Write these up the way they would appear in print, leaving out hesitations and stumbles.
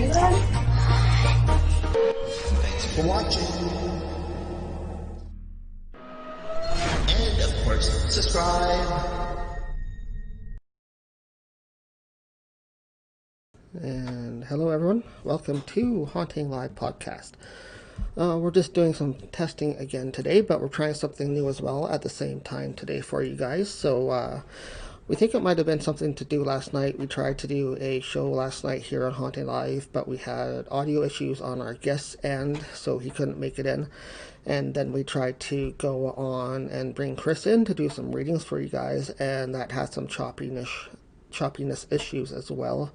Thanks for watching. And of course, subscribe. And hello everyone, welcome to Haunting Live Podcast. We're just doing some testing again today, but we're trying something new as well at the same time today for you guys. So we think it might have been something to do last night. We tried to do a show last night here on Haunting Live, but we had audio issues on our guest's end, so he couldn't make it in. And then we tried to go on and bring Chris in to do some readings for you guys, and that had some choppiness issues as well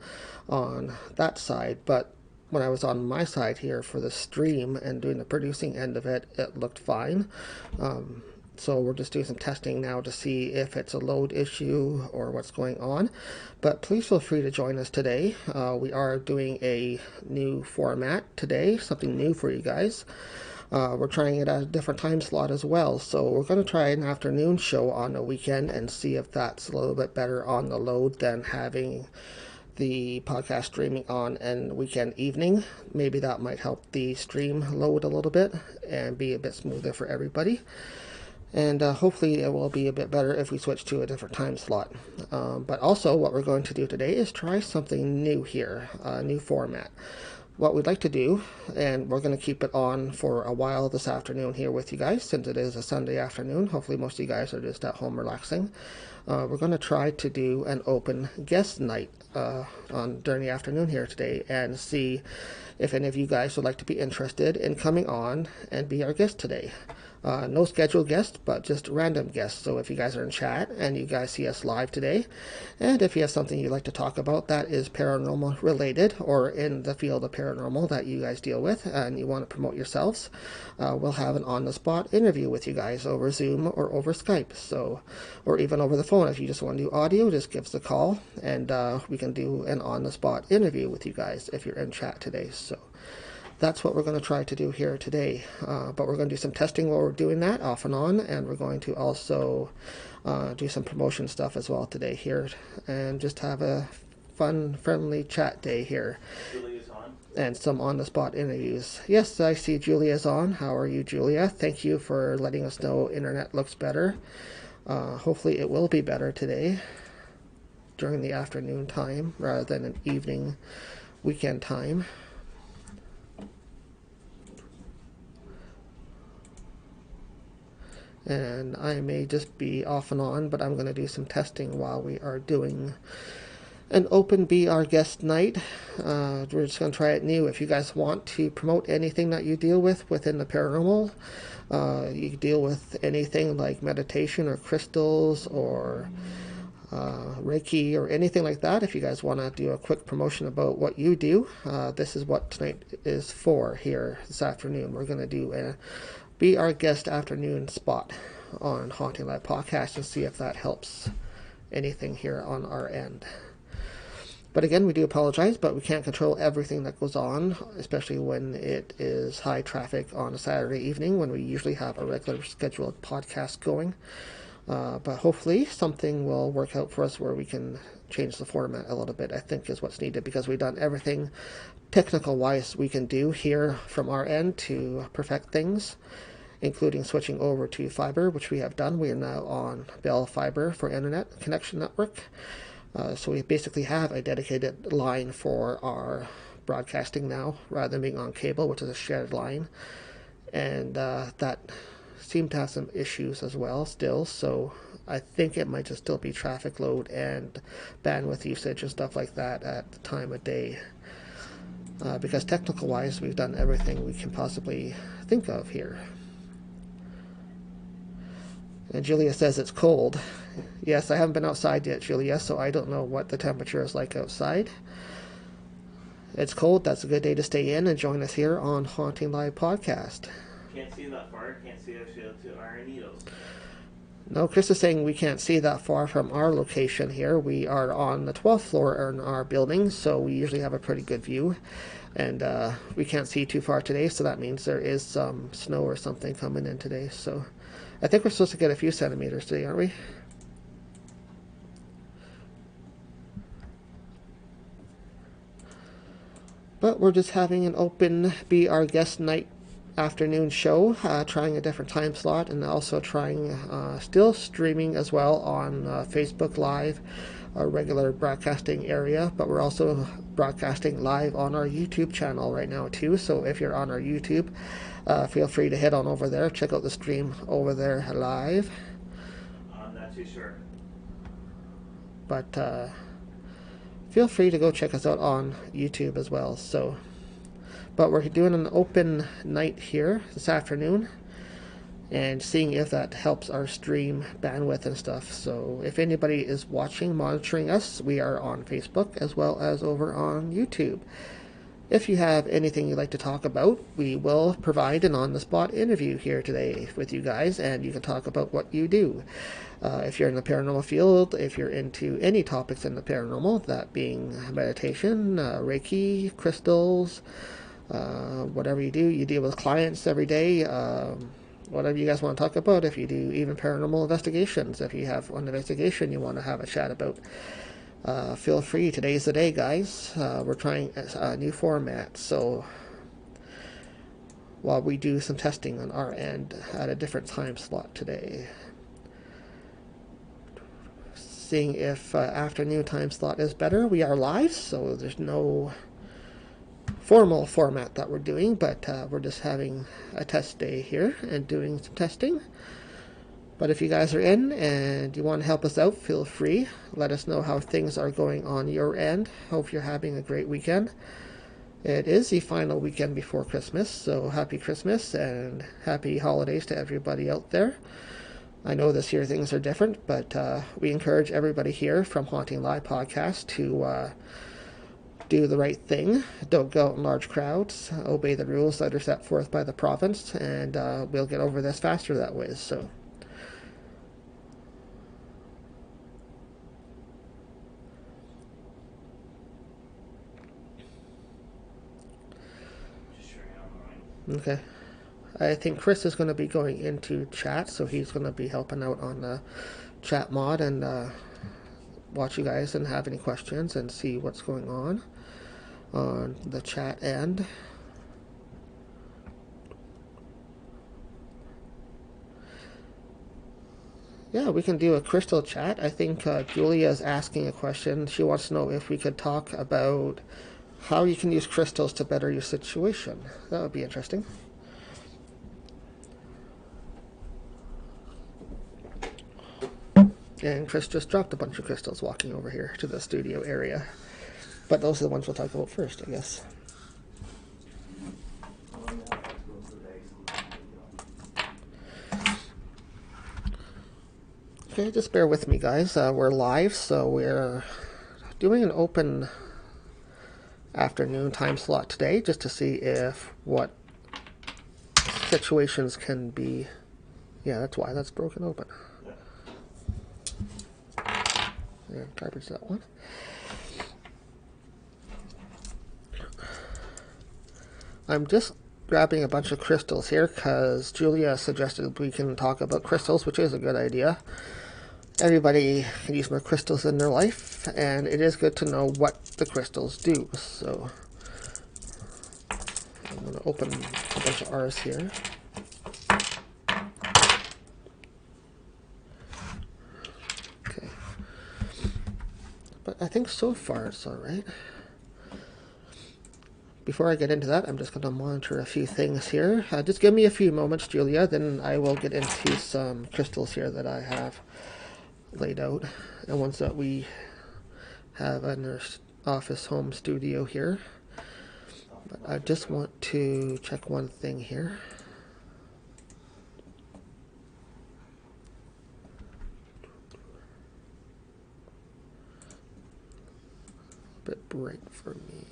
on that side. But when I was on my side here for the stream and doing the producing end of it, it looked fine. So we're just doing some testing now to see if it's a load issue or what's going on. But please feel free to join us today. We are doing a new format today, something new for you guys. We're trying it at a different time slot as well. So we're going to try an afternoon show on the weekend and see if that's a little bit better on the load than having the podcast streaming on an weekend evening. Maybe that might help the stream load a little bit and be a bit smoother for everybody. And hopefully it will be a bit better if we switch to a different time slot. But also what we're going to do today is try something new here, a new format. What we'd like to do, and we're going to keep it on for a while this afternoon here with you guys, since it is a Sunday afternoon. Hopefully most of you guys are just at home relaxing. We're going to try to do an open guest night during the afternoon here today and see if any of you guys would like to be interested in coming on and be our guest today. No scheduled guests, but just random guests. So if you guys are in chat and you guys see us live today, and if you have something you'd like to talk about that is paranormal related or in the field of paranormal that you guys deal with and you want to promote yourselves, we'll have an on-the-spot interview with you guys over Zoom or over Skype. So, or even over the phone. If you just want to do audio, just give us a call and we can do an on-the-spot interview with you guys if you're in chat today. So that's what we're going to try to do here today. But we're going to do some testing while we're doing that off and on, and we're going to also do some promotion stuff as well today here and just have a fun, friendly chat day here. Julia's on. And some on-the-spot interviews. Yes, I see Julia's on. How are you, Julia? Thank you for letting us know internet looks better. Hopefully it will be better today during the afternoon time rather than an evening weekend time. And I may just be off and on, but I'm going to do some testing while we are doing an open Be Our Guest night. We're just going to try it new. If you guys want to promote anything that you deal with within the paranormal, you deal with anything like meditation or crystals or Reiki or anything like that. If you guys want to do a quick promotion about what you do, this is what tonight is for here this afternoon. We're going to do a Be Our Guest afternoon spot on Haunting Live Podcast and see if that helps anything here on our end. But again, we do apologize, but we can't control everything that goes on, especially when it is high traffic on a Saturday evening when we usually have a regular scheduled podcast going. But hopefully something will work out for us where we can change the format a little bit, I think is what's needed, because we've done everything technical wise we can do here from our end to perfect things, including switching over to fiber, which we have done. We are now on Bell Fiber for internet connection network. So we basically have a dedicated line for our broadcasting now rather than being on cable, which is a shared line. And that seemed to have some issues as well still, so I think it might just still be traffic load and bandwidth usage and stuff like that at the time of day. Because technical wise we've done everything we can possibly think of here. And Julia says it's cold. Yes, I haven't been outside yet, Julia, so I don't know what the temperature is like outside. It's cold. That's a good day to stay in and join us here on Haunting Live Podcast. Can't see that far. Can't see actually out to Iron Needles. No, Chris is saying we can't see that far from our location here. We are on the 12th floor in our building, so we usually have a pretty good view. And we can't see too far today, so that means there is some snow or something coming in today. So I think we're supposed to get a few centimeters today, aren't we? But we're just having an open Be Our Guest night afternoon show, trying a different time slot, and also trying still streaming as well on Facebook Live, our regular broadcasting area, but we're also broadcasting live on our YouTube channel right now too. So if you're on our YouTube, feel free to head on over there, check out the stream over there live. I'm not too sure. But feel free to go check us out on YouTube as well. So, but we're doing an open night here this afternoon and seeing if that helps our stream bandwidth and stuff. So if anybody is watching, monitoring us, we are on Facebook as well as over on YouTube. If you have anything you'd like to talk about, we will provide an on-the-spot interview here today with you guys, and you can talk about what you do. If you're in the paranormal field, if you're into any topics in the paranormal, that being meditation, Reiki, crystals, whatever you do, you deal with clients every day, whatever you guys want to talk about. If you do even paranormal investigations, if you have one investigation you want to have a chat about, feel free. Today's the day, guys. We're trying a new format, so while we do some testing on our end at a different time slot today, seeing if afternoon time slot is better. We are live, so there's no formal format that we're doing, but we're just having a test day here and doing some testing. But if you guys are in and you want to help us out, feel free. Let us know how things are going on your end. Hope you're having a great weekend. It is the final weekend before Christmas, so happy Christmas and happy holidays to everybody out there. I know this year things are different, but we encourage everybody here from Haunting Live Podcast to do the right thing. Don't go out in large crowds. Obey the rules that are set forth by the province, and we'll get over this faster that way. So, Just sharing it online. okay. I think Chris is going to be going into chat, so he's going to be helping out on the chat mod and watch you guys and have any questions and see what's going on the chat end. Yeah, we can do a crystal chat. I think Julia is asking a question. She wants to know if we could talk about how you can use crystals to better your situation. That would be interesting. And Chris just dropped a bunch of crystals walking over here to the studio area. But those are the ones we'll talk about first, I guess. Okay, just bear with me, guys. We're live, so we're doing an open afternoon time slot today just to see if what situations can be... Yeah, that's why that's broken open. Yeah, garbage that one. I'm just grabbing a bunch of crystals here because Julia suggested we can talk about crystals, which is a good idea. Everybody can use more crystals in their life, and it is good to know what the crystals do. So I'm going to open a bunch of ours here. Okay. But I think so far it's alright. Before I get into that, I'm just going to monitor a few things here. Just give me a few moments, Julia, then I will get into some crystals here that I have laid out, and ones that we have in our office home studio here. But I just want to check one thing here. A bit bright for me.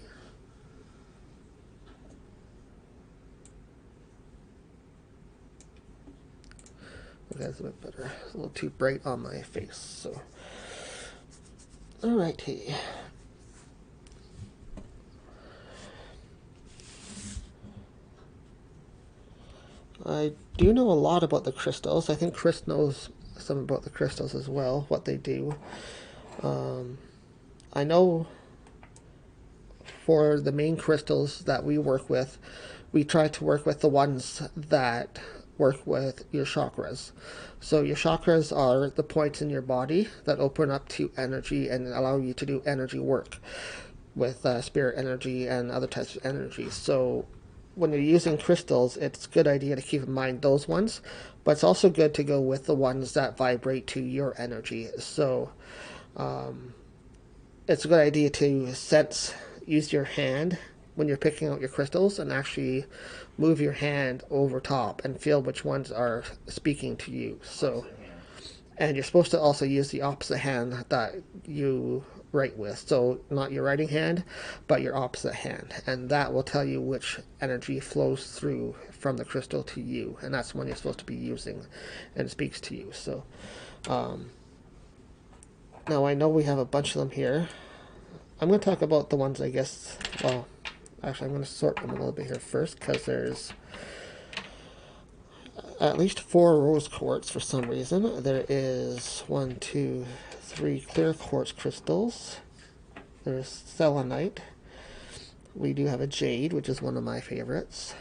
Okay, that's a bit better. It's a little too bright on my face, so. Alrighty. I do know a lot about the crystals. I think Chris knows some about the crystals as well, what they do. I know for the main crystals that we work with, we try to work with the ones that work with your chakras. So your chakras are the points in your body that open up to energy and allow you to do energy work with spirit energy and other types of energy. So when you're using crystals, it's a good idea to keep in mind those ones, but it's also good to go with the ones that vibrate to your energy. So it's a good idea to use your hand when you're picking out your crystals and actually move your hand over top and feel which ones are speaking to you. So, and you're supposed to also use the opposite hand that you write with. So not your writing hand, but your opposite hand. And that will tell you which energy flows through from the crystal to you. And that's when you're supposed to be using and speaks to you. So, now I know we have a bunch of them here. I'm going to talk about the ones, I guess, well, actually I'm going to sort them a little bit here first, because there's at least 4 rose quartz for some reason. There is 1, 2, 3 clear quartz crystals. There's selenite. We do have a jade, which is one of my favorites.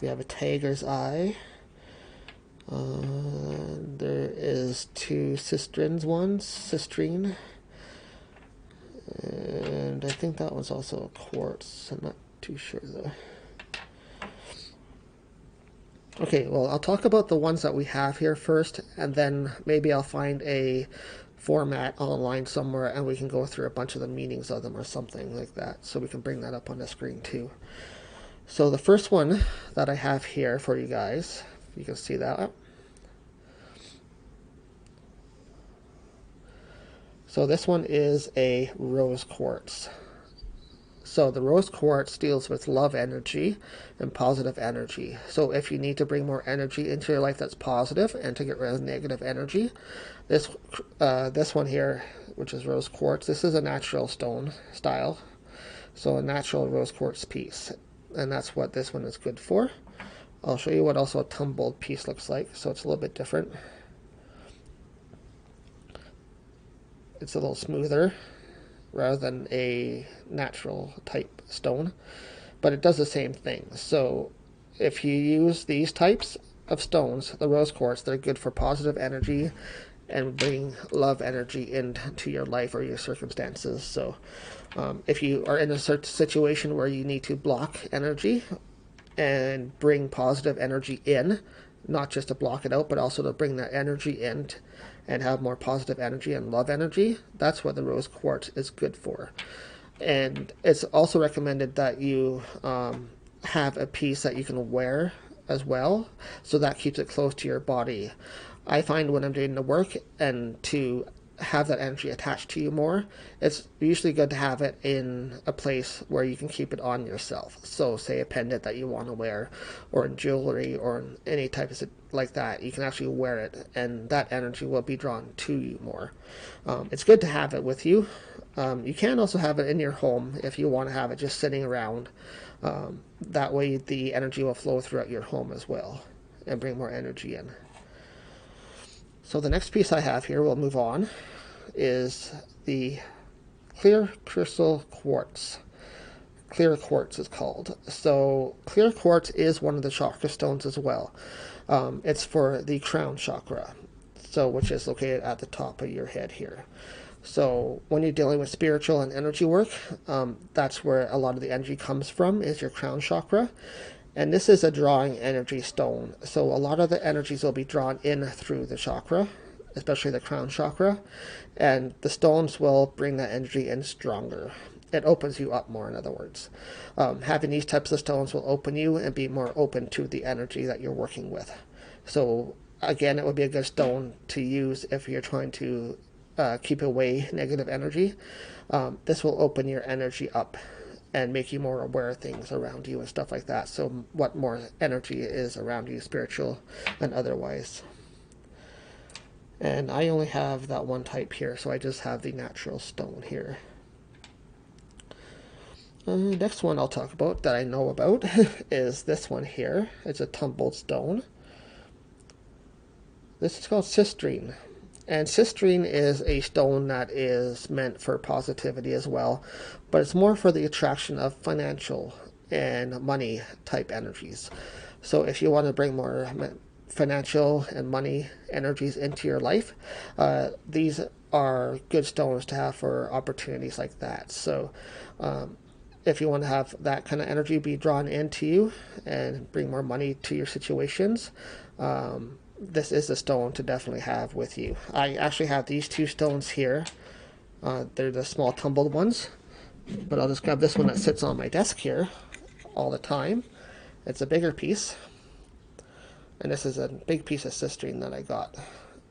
We have a tiger's eye. There is 2 cistrine, and I think that one's also a quartz. I'm not too sure though. Okay, well, I'll talk about the ones that we have here first, and then maybe I'll find a format online somewhere and we can go through a bunch of the meanings of them or something like that, so we can bring that up on the screen too. So the first one that I have here for you guys, you can see that. So this one is a rose quartz. So the rose quartz deals with love energy and positive energy. So if you need to bring more energy into your life that's positive and to get rid of negative energy, this one here, which is rose quartz, this is a natural stone style. So a natural rose quartz piece. And that's what this one is good for. I'll show you what also a tumbled piece looks like. So it's a little bit different. It's a little smoother rather than a natural type stone, but it does the same thing. So if you use these types of stones, the rose quartz, they're good for positive energy and bring love energy into your life or your circumstances. So if you are in a certain situation where you need to block energy and bring positive energy in, not just to block it out, but also to bring that energy in and have more positive energy and love energy, that's what the rose quartz is good for. And it's also recommended that you have a piece that you can wear as well, so that keeps it close to your body. I find when I'm doing the work and to have that energy attached to you more, it's usually good to have it in a place where you can keep it on yourself. So say a pendant that you want to wear, or in jewelry, or in any type of like that, you can actually wear it and that energy will be drawn to you more. It's good to have it with you. You can also have it in your home if you want to have it just sitting around. That way the energy will flow throughout your home as well and bring more energy in. So the next piece I have here, we'll move on, is the clear crystal quartz. Clear quartz is called. So clear quartz is one of the chakra stones as well. It's for the crown chakra, so which is located at the top of your head here. So when you're dealing with spiritual and energy work, that's where a lot of the energy comes from, is your crown chakra. And this is a drawing energy stone. So a lot of the energies will be drawn in through the chakra, especially the crown chakra. And the stones will bring that energy in stronger. It opens you up more, in other words. Having these types of stones will open you and be more open to the energy that you're working with. So again, it would be a good stone to use if you're trying to keep away negative energy. This will open your energy up and make you more aware of things around you and stuff like that. So what more energy is around you, spiritual and otherwise. And I only have that one type here, so I just have the natural stone here. Next one I'll talk about that I know about is this one here. It's a tumbled stone. This is called cistrine. And cistrine is a stone that is meant for positivity as well, but it's more for the attraction of financial and money type energies. So if you want to bring more financial and money energies into your life, these are good stones to have for opportunities like that. So if you want to have that kind of energy be drawn into you and bring more money to your situations, this is a stone to definitely have with you. I actually have these two stones here. They're the small tumbled ones, but I'll just grab this one that sits on my desk here all the time. It's a bigger piece, and this is a big piece of cistrine that I got.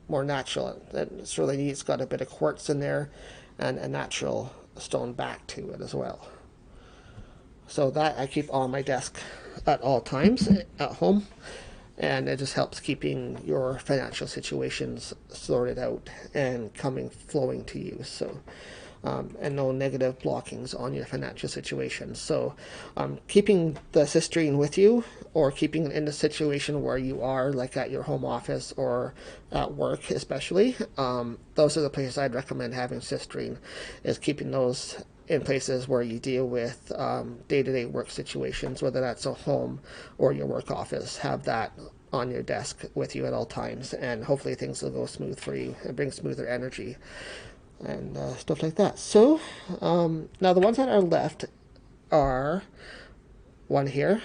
More natural. It's really neat. It's got a bit of quartz in there and a natural stone back to it as well. So that I keep on my desk at all times at home, and it just helps keeping your financial situations sorted out and flowing to you. So and no negative blockings on your financial situation. So keeping the cistrine with you, or keeping it in the situation where you are, like at your home office or at work especially, those are the places I'd recommend having cistrine, is keeping those in places where you deal with day-to-day work situations, whether that's a home or your work office. Have that on your desk with you at all times, and hopefully things will go smooth for you and bring smoother energy and stuff like that. So now the ones that are left are one here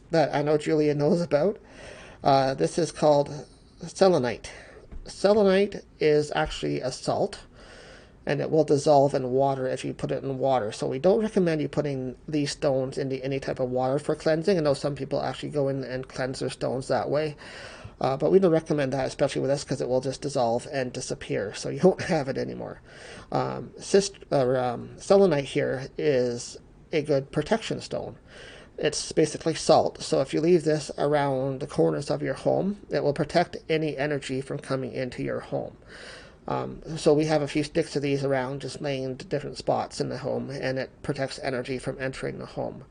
that I know Julia knows about. This is called Selenite. Selenite is actually a salt, and it will dissolve in water if you put it in water. So we don't recommend you putting these stones into any type of water for cleansing. I know some people actually go in and cleanse their stones that way. But we don't recommend that, especially with this, because it will just dissolve and disappear, so you won't have it anymore. Selenite here is a good protection stone. It's basically salt, so if you leave this around the corners of your home, it will protect any energy from coming into your home. So we have a few sticks of these around, just laying in different spots in the home, and it protects energy from entering the home.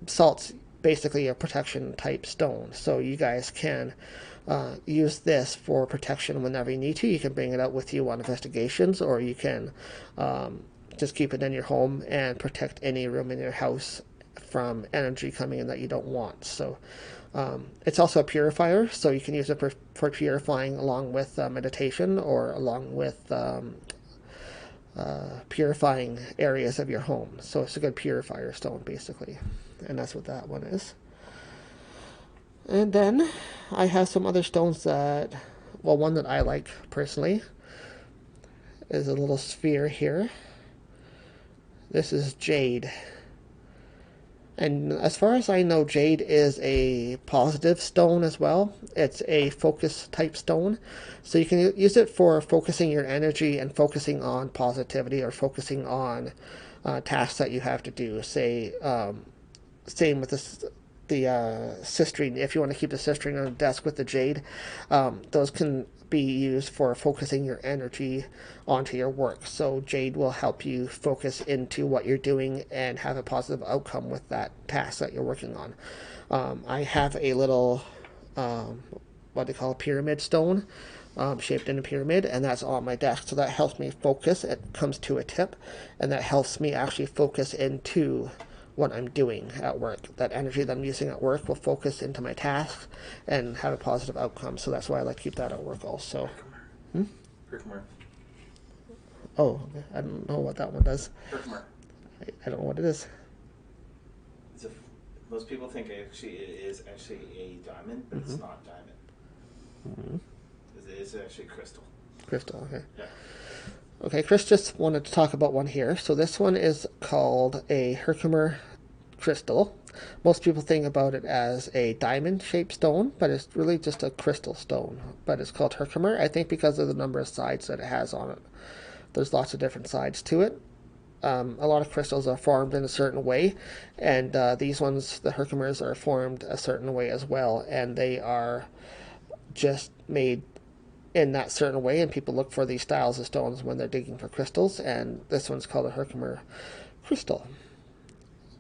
Salt's basically a protection type stone, so you guys can use this for protection whenever you need to. You can bring it out with you on investigations, or you can just keep it in your home and protect any room in your house from energy coming in that you don't want. So it's also a purifier, so you can use it for purifying along with meditation, or along with purifying areas of your home. So it's a good purifier stone, basically. And that's what that one is. And then I have some other stones that, well, one that I like personally is a little sphere here. This is Jade. And as far as I know, Jade is a positive stone as well. It's a focus type stone. So you can use it for focusing your energy and focusing on positivity, or focusing on tasks that you have to do. Say, same with the cistrine. If you want to keep the cistrine on the desk with the jade, those can be used for focusing your energy onto your work. So jade will help you focus into what you're doing and have a positive outcome with that task that you're working on. I have a little what they call a pyramid stone, shaped in a pyramid, and that's on my desk. So that helps me focus. It comes to a tip, and that helps me actually focus into what I'm doing at work. That energy that I'm using at work will focus into my tasks and have a positive outcome. So that's why I like to keep that at work also. Herkimer. Oh, I don't know what that one does. Herkimer. I don't know what it is. Most people think it is actually a diamond, but it's not diamond. It is actually crystal. Crystal, okay. Yeah. Okay, Chris just wanted to talk about one here. So this one is called a Herkimer Crystal. Most people think about it as a diamond-shaped stone, but it's really just a crystal stone. But it's called Herkimer, I think, because of the number of sides that it has on it. There's lots of different sides to it. A lot of crystals are formed in a certain way, and these ones, the Herkimers, are formed a certain way as well, and they are just made in that certain way, and people look for these styles of stones when they're digging for crystals, and this one's called a Herkimer Crystal.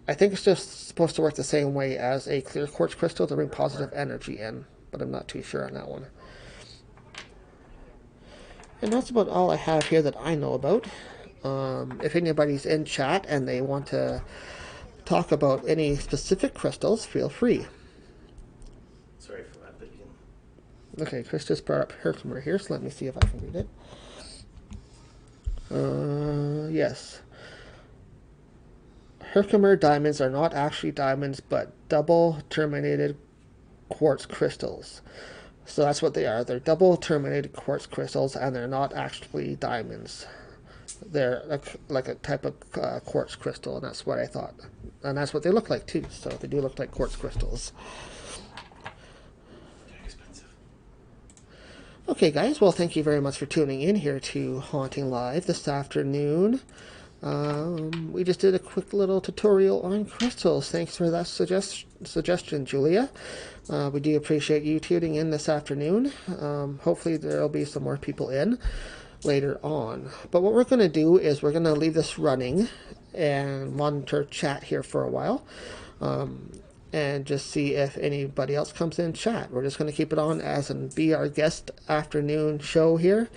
I think it's just supposed to work the same way as a clear quartz crystal to bring positive energy in, but I'm not too sure on that one. And that's about all I have here that I know about. If anybody's in chat and they want to talk about any specific crystals, feel free. Sorry for that, but you can. Okay, Chris just brought up Herkimer here, so let me see if I can read it. Yes. Herkimer diamonds are not actually diamonds, but double terminated quartz crystals. So that's what they are. They're double terminated quartz crystals, and they're not actually diamonds. They're like a type of quartz crystal, and that's what I thought. And that's what they look like, too. So they do look like quartz crystals. They're expensive. Okay, guys. Well, thank you very much for tuning in here to Haunting Live this afternoon. We just did a quick little tutorial on crystals. Thanks for that suggestion, Julia. We do appreciate you tuning in this afternoon. Hopefully there will be some more people in later on. But what we're going to do is we're going to leave this running and monitor chat here for a while. And just see if anybody else comes in chat. We're just going to keep it on as and be our guest afternoon show here.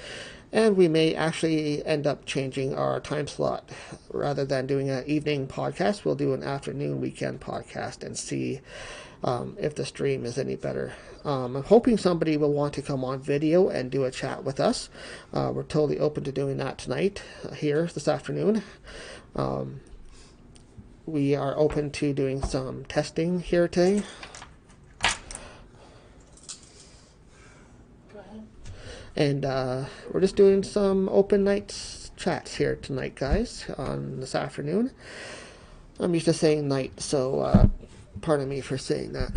And we may actually end up changing our time slot. Rather than doing an evening podcast, we'll do an afternoon weekend podcast and see if the stream is any better. I'm hoping somebody will want to come on video and do a chat with us. We're totally open to doing that tonight, here this afternoon. We are open to doing some testing here today. And we're just doing some open night chats here tonight, guys, on this afternoon. I'm used to saying night, so pardon me for saying that.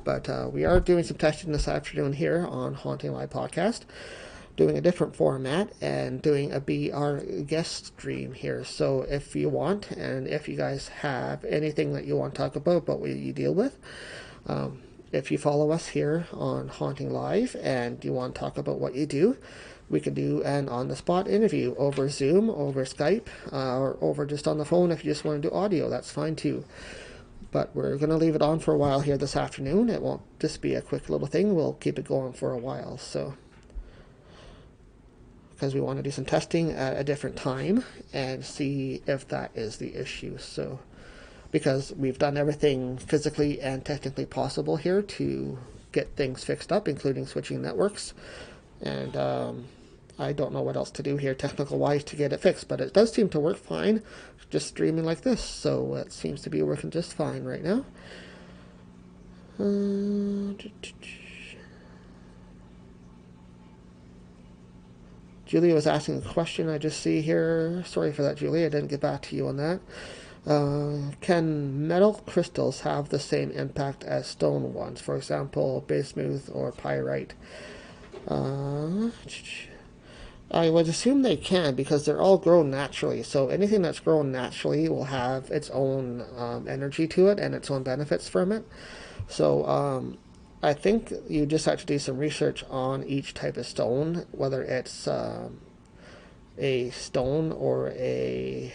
But we are doing some testing this afternoon here on Haunting Live Podcast, doing a different format and doing a Be Our Guest stream here. So if you want, and if you guys have anything that you want to talk about what you deal with, if you follow us here on Haunting Live and you want to talk about what you do, we can do an on-the-spot interview over Zoom, over Skype, or over just on the phone. If you just want to do audio, that's fine too. But we're going to leave it on for a while here this afternoon. It won't just be a quick little thing. We'll keep it going for a while. So, because we want to do some testing at a different time and see if that is the issue. So, because we've done everything physically and technically possible here to get things fixed up, including switching networks. And I don't know what else to do here technical-wise to get it fixed, but it does seem to work fine just streaming like this. So it seems to be working just fine right now. Julia was asking a question I just see here. Sorry for that, Julia. I didn't get back to you on that. Can metal crystals have the same impact as stone ones? For example, bismuth or pyrite? I would assume they can because they're all grown naturally. So anything that's grown naturally will have its own energy to it and its own benefits from it. So I think you just have to do some research on each type of stone, whether it's a stone or a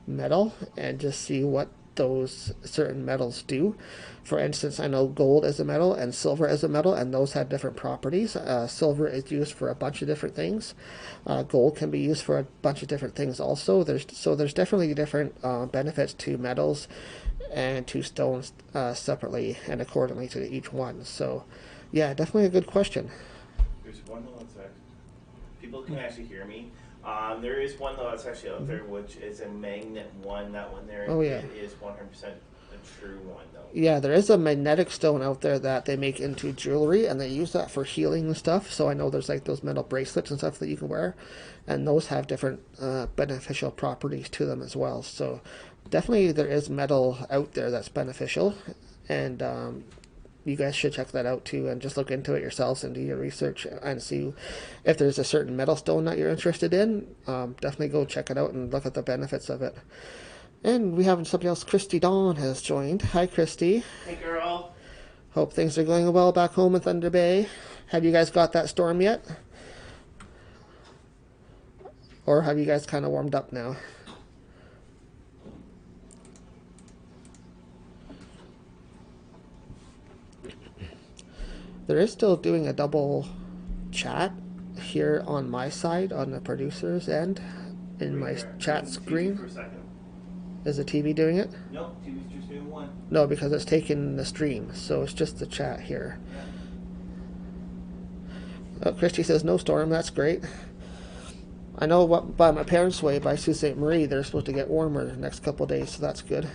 metal, and just see what those certain metals do. For instance, I know gold is a metal and silver is a metal, and those have different properties. Silver is used for a bunch of different things. Gold can be used for a bunch of different things also. There's definitely different benefits to metals and to stones separately and accordingly to each one. So yeah, definitely a good question. There's one though that's people can actually hear me. There is one though that's actually out there, which is a magnet one. That one there, oh, yeah. It is 100% a true one though. Yeah, there is a magnetic stone out there that they make into jewelry, and they use that for healing and stuff. So I know there's like those metal bracelets and stuff that you can wear, and those have different beneficial properties to them as well. So definitely there is metal out there that's beneficial, and you guys should check that out too, and just look into it yourselves and do your research and see if there's a certain metal stone that you're interested in. Definitely go check it out and look at the benefits of it. And we have somebody else. Christy Dawn has joined. Hi, Christy. Hey, girl. Hope things are going well back home in Thunder Bay. Have you guys got that storm yet? Or have you guys kind of warmed up now? There is still doing a double chat here on my side, on the producer's end, in my chat screen. For a second. Is the TV doing it? No, TV's just doing one. No, because it's taking the stream, so it's just the chat here. Yeah. Oh, Christy says no storm. That's great. I know what by my parents' way, by Sault Ste. Marie, they're supposed to get warmer the next couple of days, so that's good.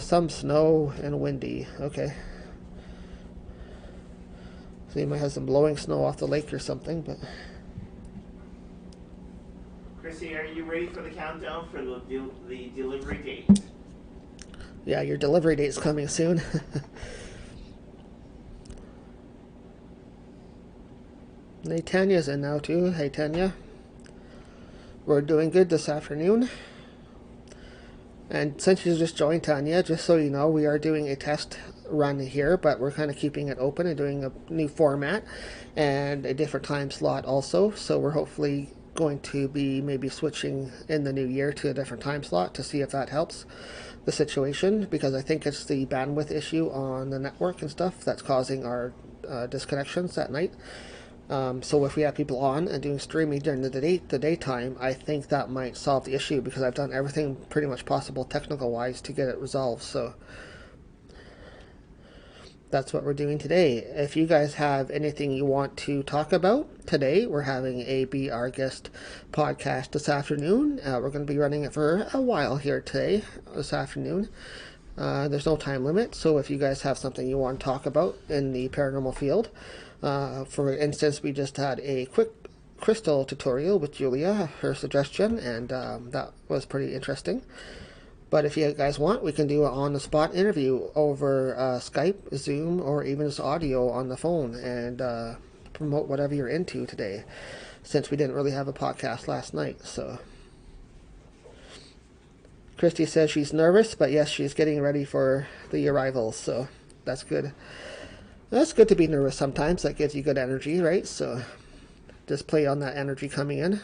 Some snow and windy. Okay. So you might have some blowing snow off the lake or something, but... Chrissy, are you ready for the countdown for the delivery date? Yeah, your delivery date's coming soon. Hey, Tanya's in now too. Hey, Tanya. We're doing good this afternoon. And since you just joined, Tanya, just so you know, we are doing a test run here, but we're kind of keeping it open and doing a new format and a different time slot also. So we're hopefully going to be maybe switching in the new year to a different time slot to see if that helps the situation, because I think it's the bandwidth issue on the network and stuff that's causing our disconnections at night. So if we have people on and doing streaming during the daytime, I think that might solve the issue, because I've done everything pretty much possible technical wise to get it resolved. So that's what we're doing today. If you guys have anything you want to talk about today, we're having a Be Our Guest podcast this afternoon. We're going to be running it for a while here today, this afternoon. There's no time limit, so if you guys have something you want to talk about in the paranormal field, for instance, we just had a quick crystal tutorial with Julia, her suggestion, and that was pretty interesting. But if you guys want, we can do an on-the-spot interview over Skype, Zoom, or even just audio on the phone, and promote whatever you're into today, since we didn't really have a podcast last night. So Christy says she's nervous, but yes, she's getting ready for the arrivals, so that's good. That's good to be nervous sometimes. That gives you good energy, right? So just play on that energy coming in.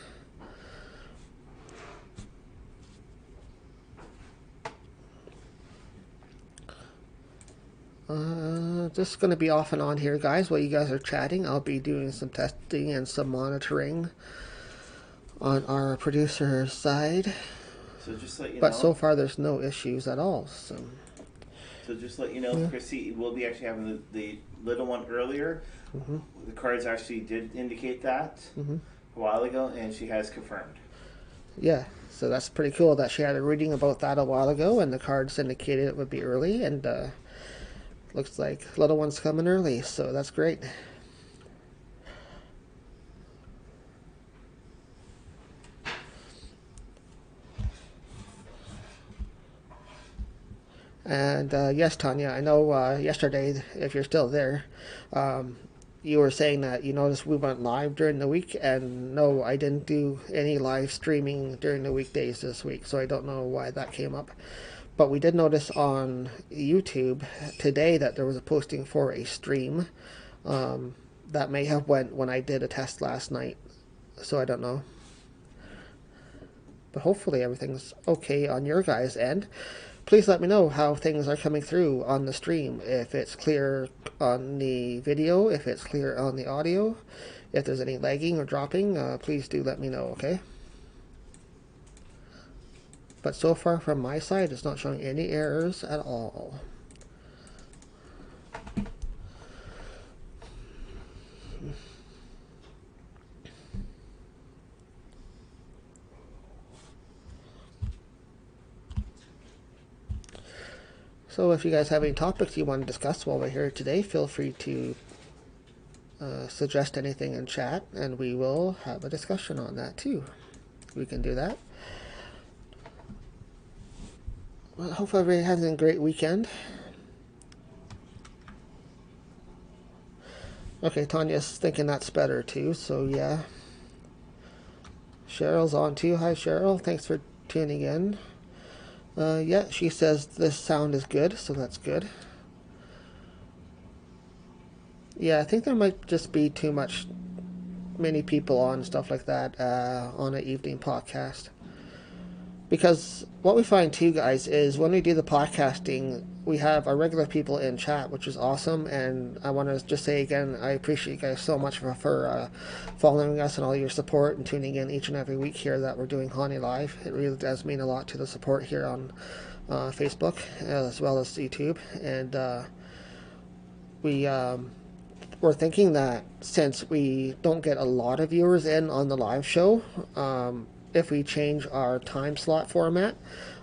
Just going to be off and on here, guys, while you guys are chatting. I'll be doing some testing and some monitoring on our producer's side. So just let you know. But so far, there's no issues at all. So just let you know, Chrissy, we'll be actually having the little one earlier. Mm-hmm. The cards actually did indicate that a while ago, and she has confirmed. Yeah, so that's pretty cool that she had a reading about that a while ago, and the cards indicated it would be early, and looks like little one's coming early, so that's great. And yes, Tanya, I know yesterday, if you're still there, you were saying that you noticed we went live during the week, and no, I didn't do any live streaming during the weekdays this week, so I don't know why that came up. But we did notice on YouTube today that there was a posting for a stream. That may have went when I did a test last night, so I don't know. But hopefully everything's okay on your guys' end. Please let me know how things are coming through on the stream. If it's clear on the video, if it's clear on the audio, if there's any lagging or dropping, please do let me know, okay? But so far from my side, it's not showing any errors at all. So if you guys have any topics you want to discuss while we're here today, feel free to suggest anything in chat, and we will have a discussion on that too. We can do that. Well, hopefully everybody has a great weekend. Okay, Tanya's thinking that's better too, so yeah. Cheryl's on too. Hi Cheryl, thanks for tuning in. Yeah, she says this sound is good, so that's good. Yeah, I think there might just be too many people on, stuff like that, on an evening podcast. Because what we find too, guys, is when we do the podcasting, we have our regular people in chat, which is awesome. And I want to just say again, I appreciate you guys so much for following us and all your support and tuning in each and every week here that we're doing Haunting Live. It really does mean a lot to the support here on Facebook as well as YouTube. And we're thinking that since we don't get a lot of viewers in on the live show, if we change our time slot format,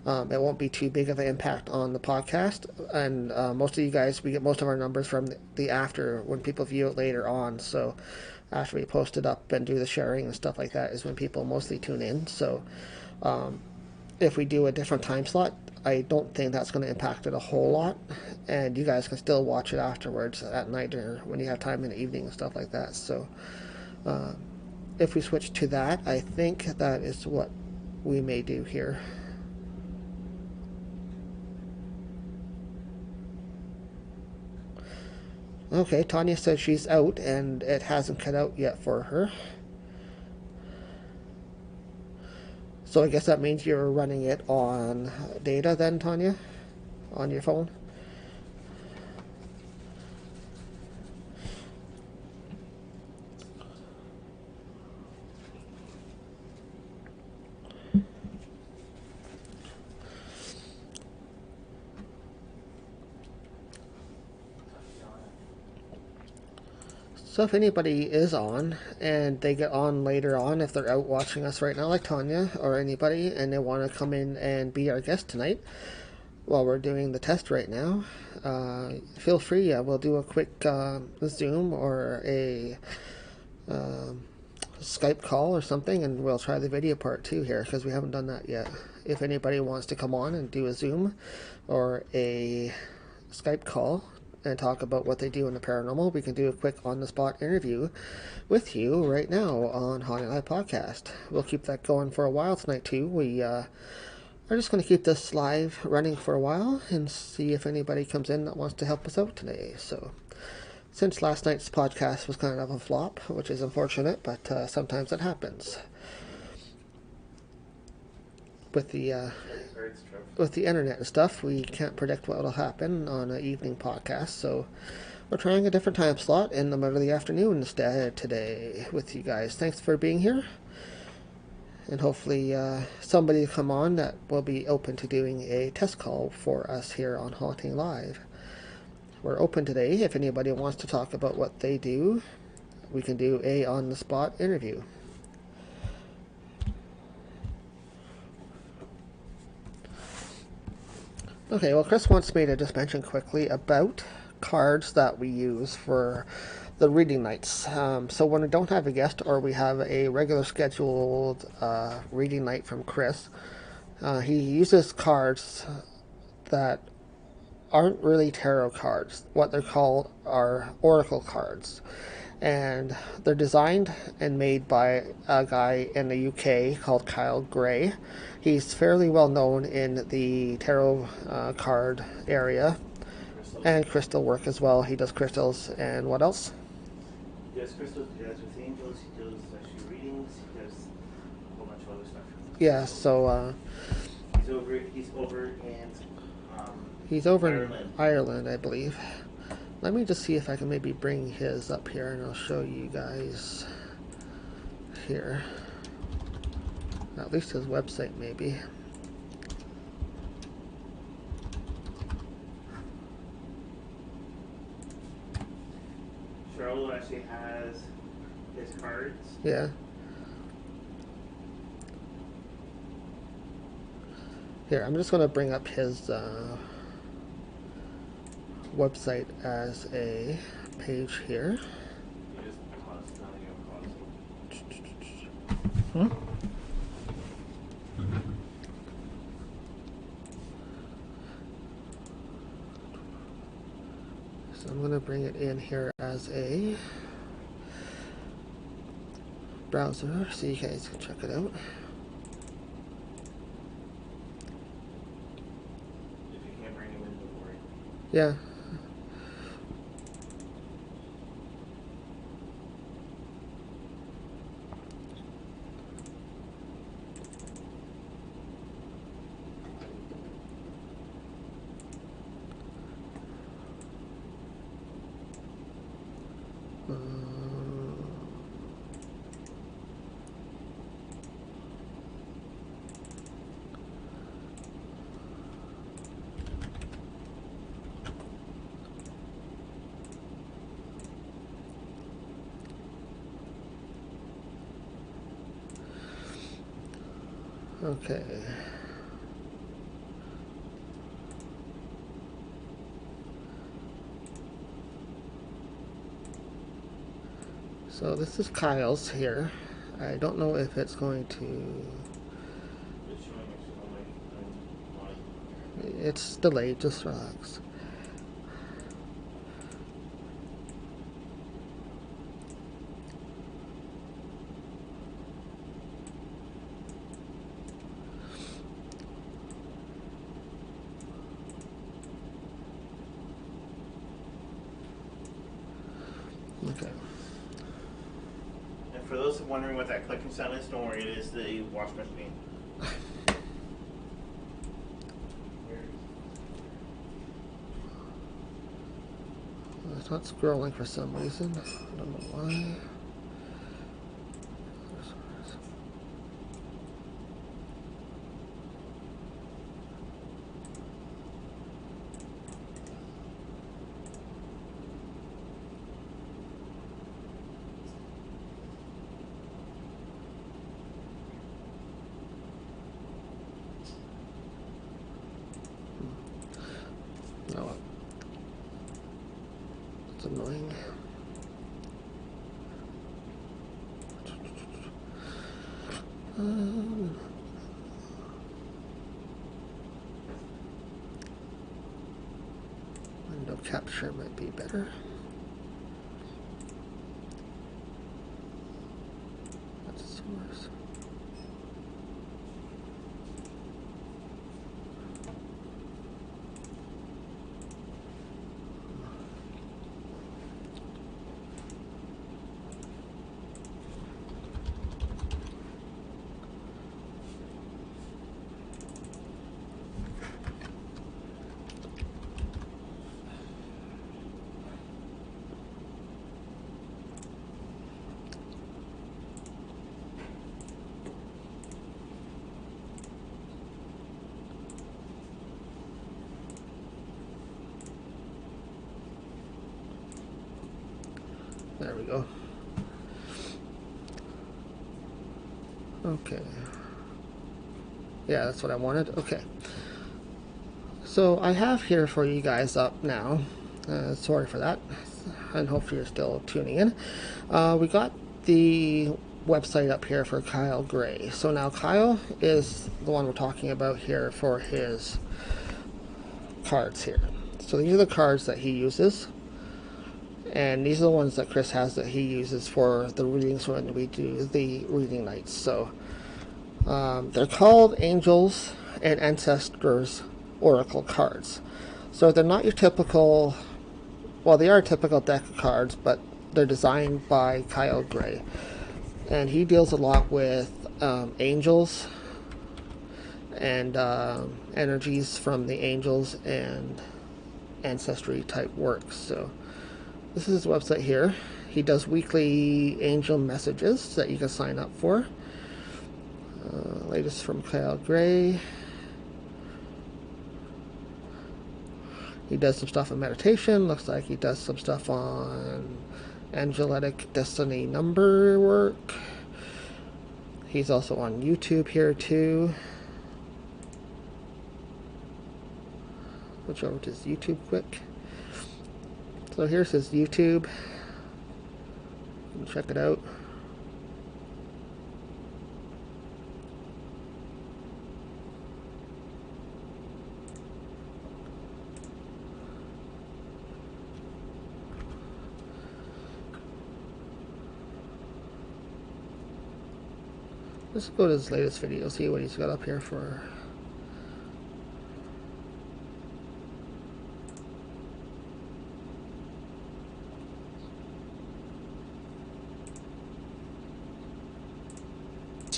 it won't be too big of an impact on the podcast. And most of you guys, we get most of our numbers from the after, when people view it later on. So after we post it up and do the sharing and stuff like that is when people mostly tune in. So if we do a different time slot, I don't think that's going to impact it a whole lot, and you guys can still watch it afterwards at night or when you have time in the evening and stuff like that. So if we switch to that, I think that is what we may do here. Okay, Tanya says she's out and it hasn't cut out yet for her. So I guess that means you're running it on data then, Tanya? On your phone? So if anybody is on and they get on later on, if they're out watching us right now, like Tanya or anybody, and they want to come in and be our guest tonight while we're doing the test right now, feel free. We'll do a quick Zoom or a Skype call or something, and we'll try the video part too here because we haven't done that yet. If anybody wants to come on and do a Zoom or a Skype call and talk about what they do in the paranormal, we can do a quick on-the-spot interview with you right now on HauntingLIVE podcast. We'll keep that going for a while tonight too. We are just going to keep this live running for a while and see if anybody comes in that wants to help us out today. So since last night's podcast was kind of a flop, which is unfortunate, but sometimes it happens with the internet and stuff. We can't predict what will happen on an evening podcast, so we're trying a different time slot in the middle of the afternoon instead today with you guys. Thanks for being here, and hopefully somebody will come on that will be open to doing a test call for us here on Haunting Live. We're open today. If anybody wants to talk about what they do, we can do a on-the-spot interview. Okay, well, Chris wants me to just mention quickly about cards that we use for the reading nights. So when we don't have a guest or we have a regular scheduled reading night from Chris, he uses cards that aren't really tarot cards. What they're called are oracle cards. And they're designed and made by a guy in the UK called Kyle Gray. He's fairly well known in the tarot card area and crystal work as well. He does crystals and what else? He does crystals, he does with angels, he does actually readings, he does a whole bunch of other stuff. Yeah, so he's over in Ireland, I believe. Let me just see if I can maybe bring his up here and I'll show you guys here. At least his website, maybe. Charlotte actually has his cards. Yeah. Here, I'm just going to bring up his website as a page here. Hmm? So I'm going to bring it in here as a browser so you guys can check it out. If you can't bring him in, don't worry. Yeah. Okay. So this is Kyle's here. I don't know if it's going to... It's delayed, just relax. Okay. And for those wondering what that clicking sound is, don't worry, it is the wash machine. It's not scrolling for some reason. I don't know why. Oh, well. It's annoying. Window capture might be better. That's source. There we go. Okay. Yeah, that's what I wanted. Okay. So I have here for you guys up now. Sorry for that. And hopefully you're still tuning in. We got the website up here for Kyle Gray. So now Kyle is the one we're talking about here for his cards here. So these are the cards that he uses. And these are the ones that Chris has that he uses for the readings when we do the reading nights. So they're called Angels and Ancestors Oracle cards. So they're not your typical, well, they are a typical deck of cards, but they're designed by Kyle Gray. And he deals a lot with angels and energies from the angels and ancestry type works. So this is his website here. He does weekly angel messages that you can sign up for. Latest from Kyle Gray. He does some stuff on meditation. Looks like he does some stuff on angelic destiny number work. He's also on YouTube here too. Switch over to his YouTube quick. So here's his YouTube. Check it out. Let's go to his latest video, see what he's got up here for.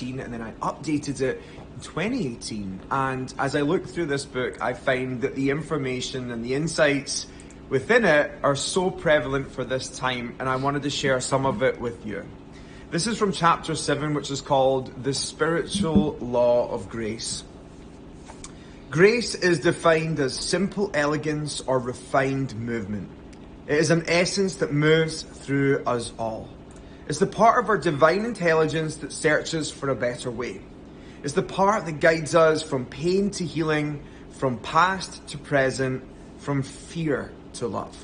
And then I updated it in 2018, and as I look through this book I find that the information and the insights within it are so prevalent for this time, and I wanted to share some of it with you. This is from chapter 7, which is called The Spiritual Law of Grace. Grace is defined as simple elegance or refined movement. It is an essence that moves through us all. It's the part of our divine intelligence that searches for a better way. It's the part that guides us from pain to healing, from past to present, from fear to love.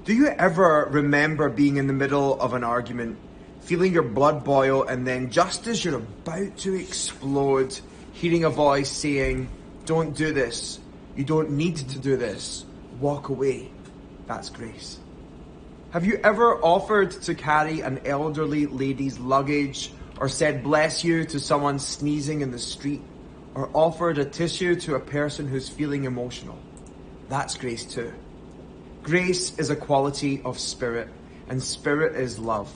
Do you ever remember being in the middle of an argument, feeling your blood boil, and then just as you're about to explode, hearing a voice saying, "Don't do this. You don't need to do this. Walk away"? That's grace. Have you ever offered to carry an elderly lady's luggage, or said "bless you" to someone sneezing in the street, or offered a tissue to a person who's feeling emotional? That's grace too. Grace is a quality of spirit, and spirit is love.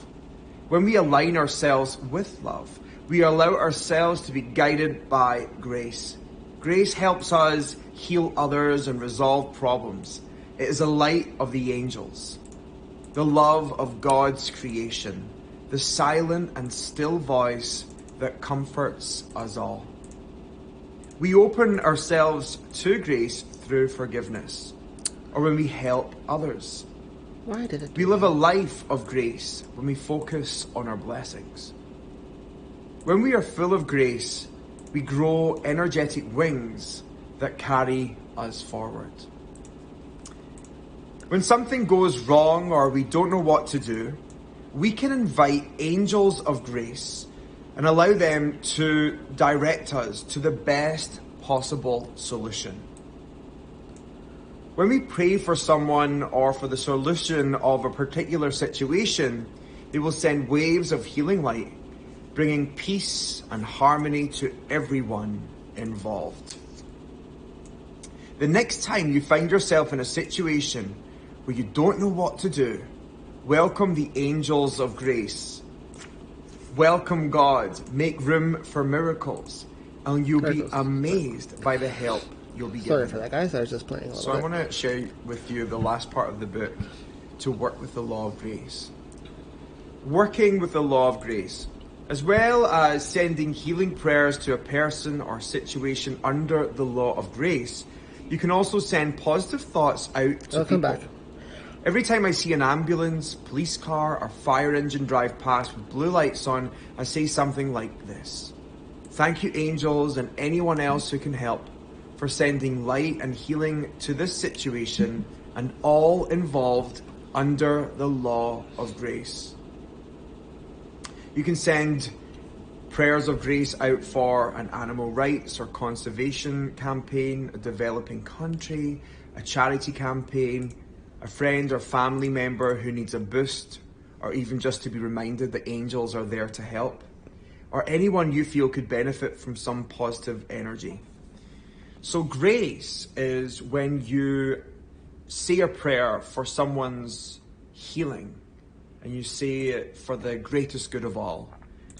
When we align ourselves with love, we allow ourselves to be guided by grace. Grace helps us heal others and resolve problems. It is a light of the angels, the love of God's creation, the silent and still voice that comforts us all. We open ourselves to grace through forgiveness, or when we help others. Why did it? We live a life of grace when we focus on our blessings. When we are full of grace, we grow energetic wings that carry us forward. When something goes wrong or we don't know what to do, we can invite angels of grace and allow them to direct us to the best possible solution. When we pray for someone or for the solution of a particular situation, they will send waves of healing light, bringing peace and harmony to everyone involved. The next time you find yourself in a situation where you don't know what to do, welcome the angels of grace. Welcome God. Make room for miracles, and you'll be amazed by the help you'll be given. Sorry for that, guys. I was just playing a little bit. So I want to share with you the last part of the book, To Work with the Law of Grace. Working with the law of grace. As well as sending healing prayers to a person or situation under the law of grace, you can also send positive thoughts out to people. Come back. Every time I see an ambulance, police car, or fire engine drive past with blue lights on, I say something like this: "Thank you, angels, and anyone else who can help, for sending light and healing to this situation and all involved under the law of grace." You can send prayers of grace out for an animal rights or conservation campaign, a developing country, a charity campaign, a friend or family member who needs a boost, or even just to be reminded that angels are there to help, or anyone you feel could benefit from some positive energy. So grace is when you say a prayer for someone's healing, and you say it for the greatest good of all.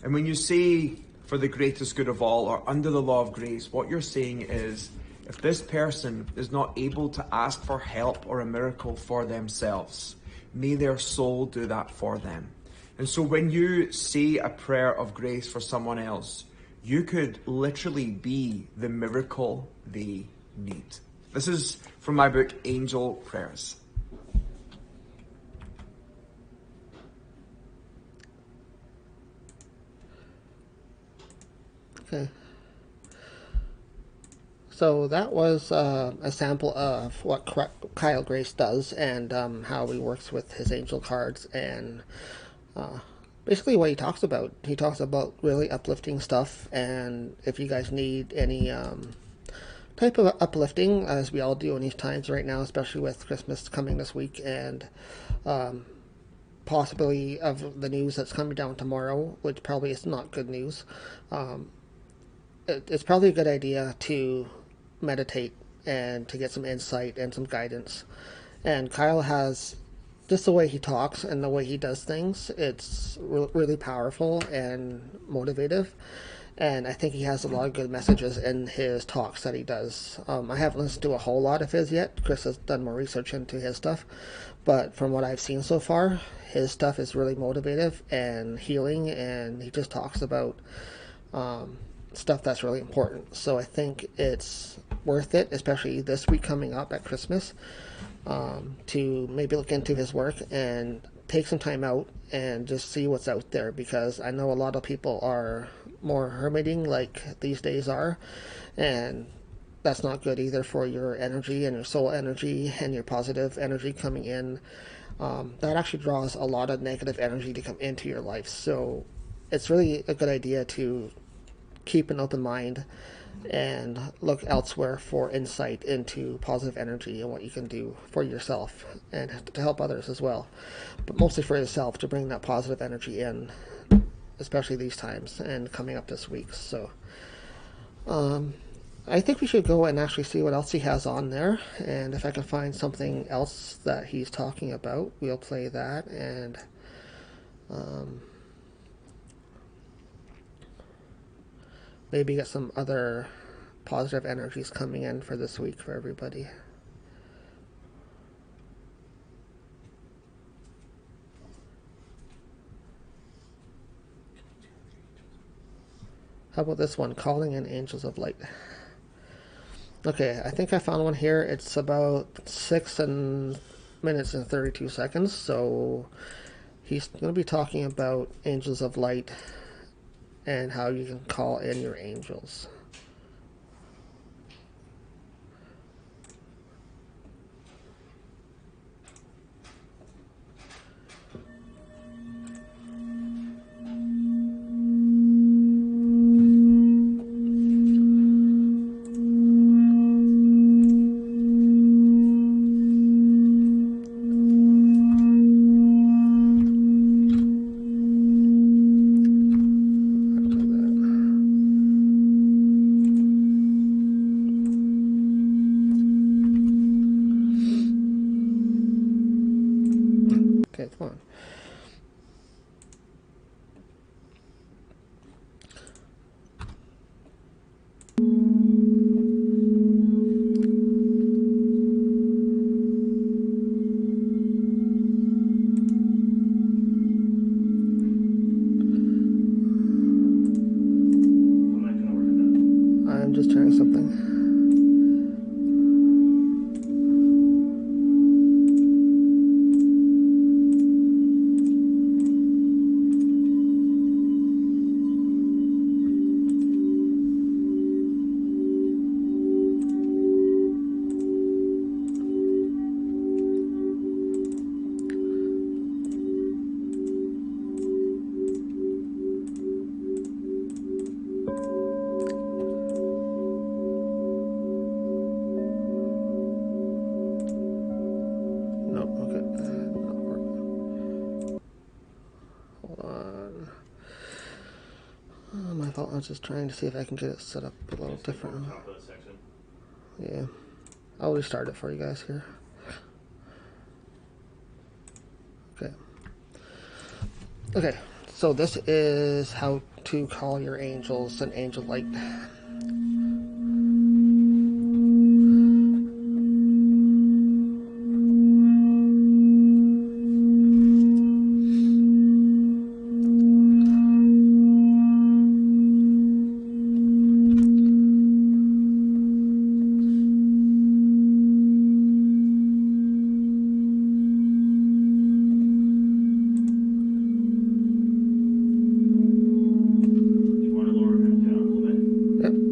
And when you say for the greatest good of all, or under the law of grace, what you're saying is, if this person is not able to ask for help or a miracle for themselves, may their soul do that for them. And so when you say a prayer of grace for someone else, you could literally be the miracle they need. This is from my book, Angel Prayers. Okay. So that was a sample of what Kyle Grace does and how he works with his angel cards and basically what he talks about. He talks about really uplifting stuff, and if you guys need any type of uplifting, as we all do in these times right now, especially with Christmas coming this week and possibly of the news that's coming down tomorrow, which probably is not good news, it's probably a good idea to meditate and to get some insight and some guidance. And Kyle has, just the way he talks and the way he does things, it's really powerful and motivative. And I think he has a lot of good messages in his talks that he does. I haven't listened to a whole lot of his yet. Chris has done more research into his stuff. But from what I've seen so far, his stuff is really motivative and healing, and he just talks about stuff that's really important. So I think it's worth it, especially this week coming up at Christmas, to maybe look into his work and take some time out and just see what's out there, because I know a lot of people are more hermiting like these days are, and that's not good either for your energy and your soul energy and your positive energy coming in. That actually draws a lot of negative energy to come into your life. So it's really a good idea to keep an open mind and look elsewhere for insight into positive energy and what you can do for yourself and to help others as well, but mostly for yourself, to bring that positive energy in, especially these times and coming up this week. So I think we should go and actually see what else he has on there, and if I can find something else that he's talking about, we'll play that, and maybe get some other positive energies coming in for this week for everybody. How about this one, calling in angels of light? Okay, I think I found one here. It's about 6 minutes and 32 seconds. So he's going to be talking about angels of light and how you can call in your angels. Okay, come on. I'm not gonna work with that. I'm just trying something. Nope, okay. Not working. Hold on. My fault. I was just trying to see if I can get it set up a little different. Top of the section. Yeah. I'll restart it for you guys here. Okay. Okay, so this is how to call your angels and angel light. You want to lower him down a little bit? Yep.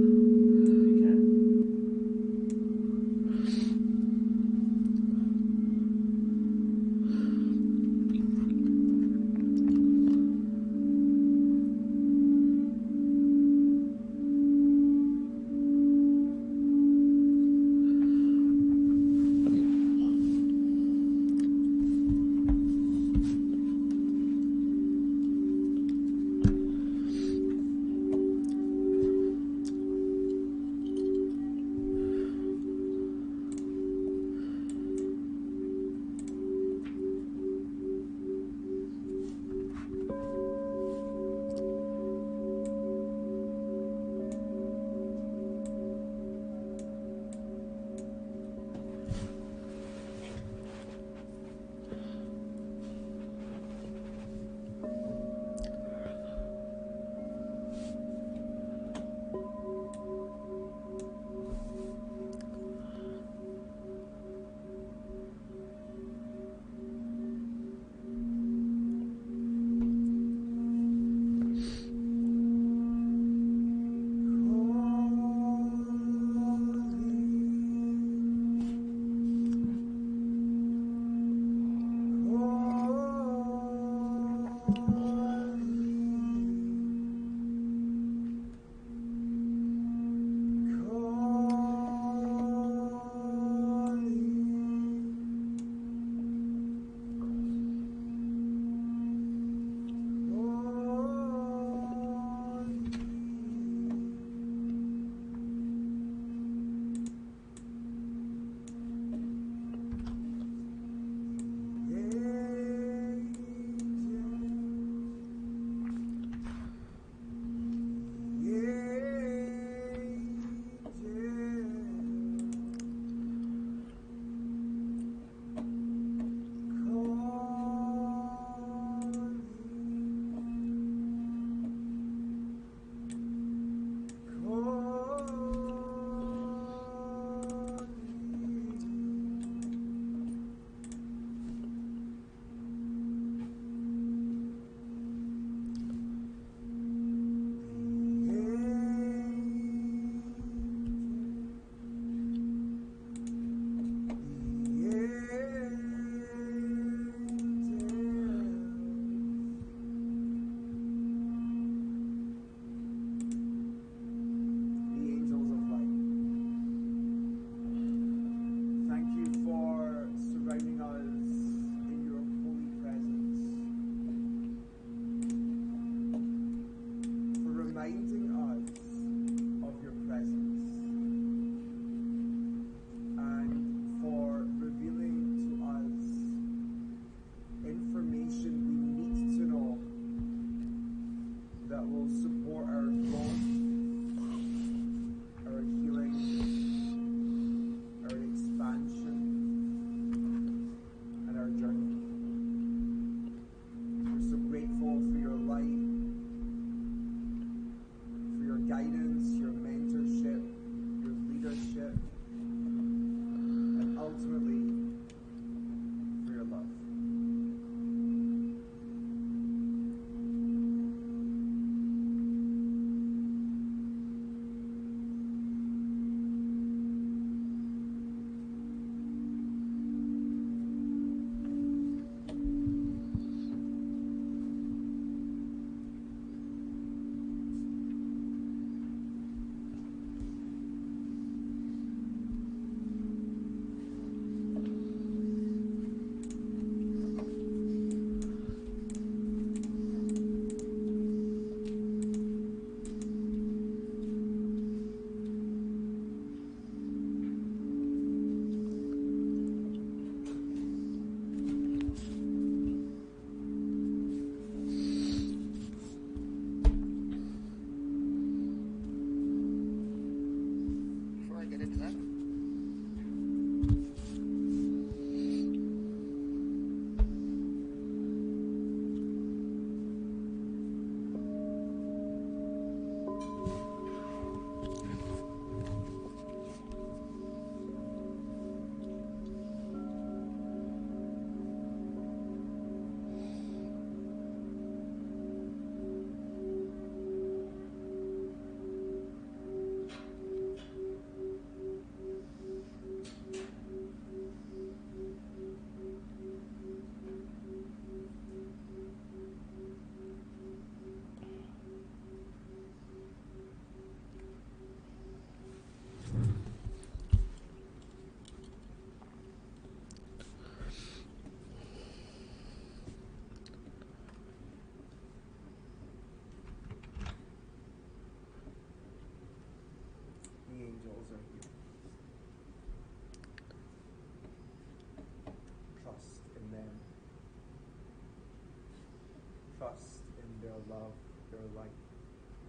trust in their love, their light,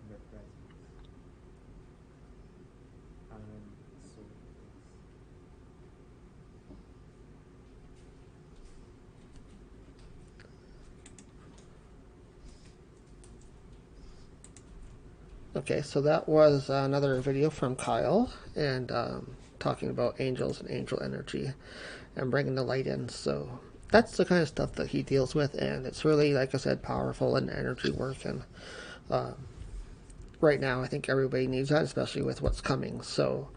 and their presence. And so it is. Okay, so that was another video from Kyle, and talking about angels and angel energy and bringing the light in. So that's the kind of stuff that he deals with, and it's really, like I said, powerful and energy work. And right now, I think everybody needs that, especially with what's coming. So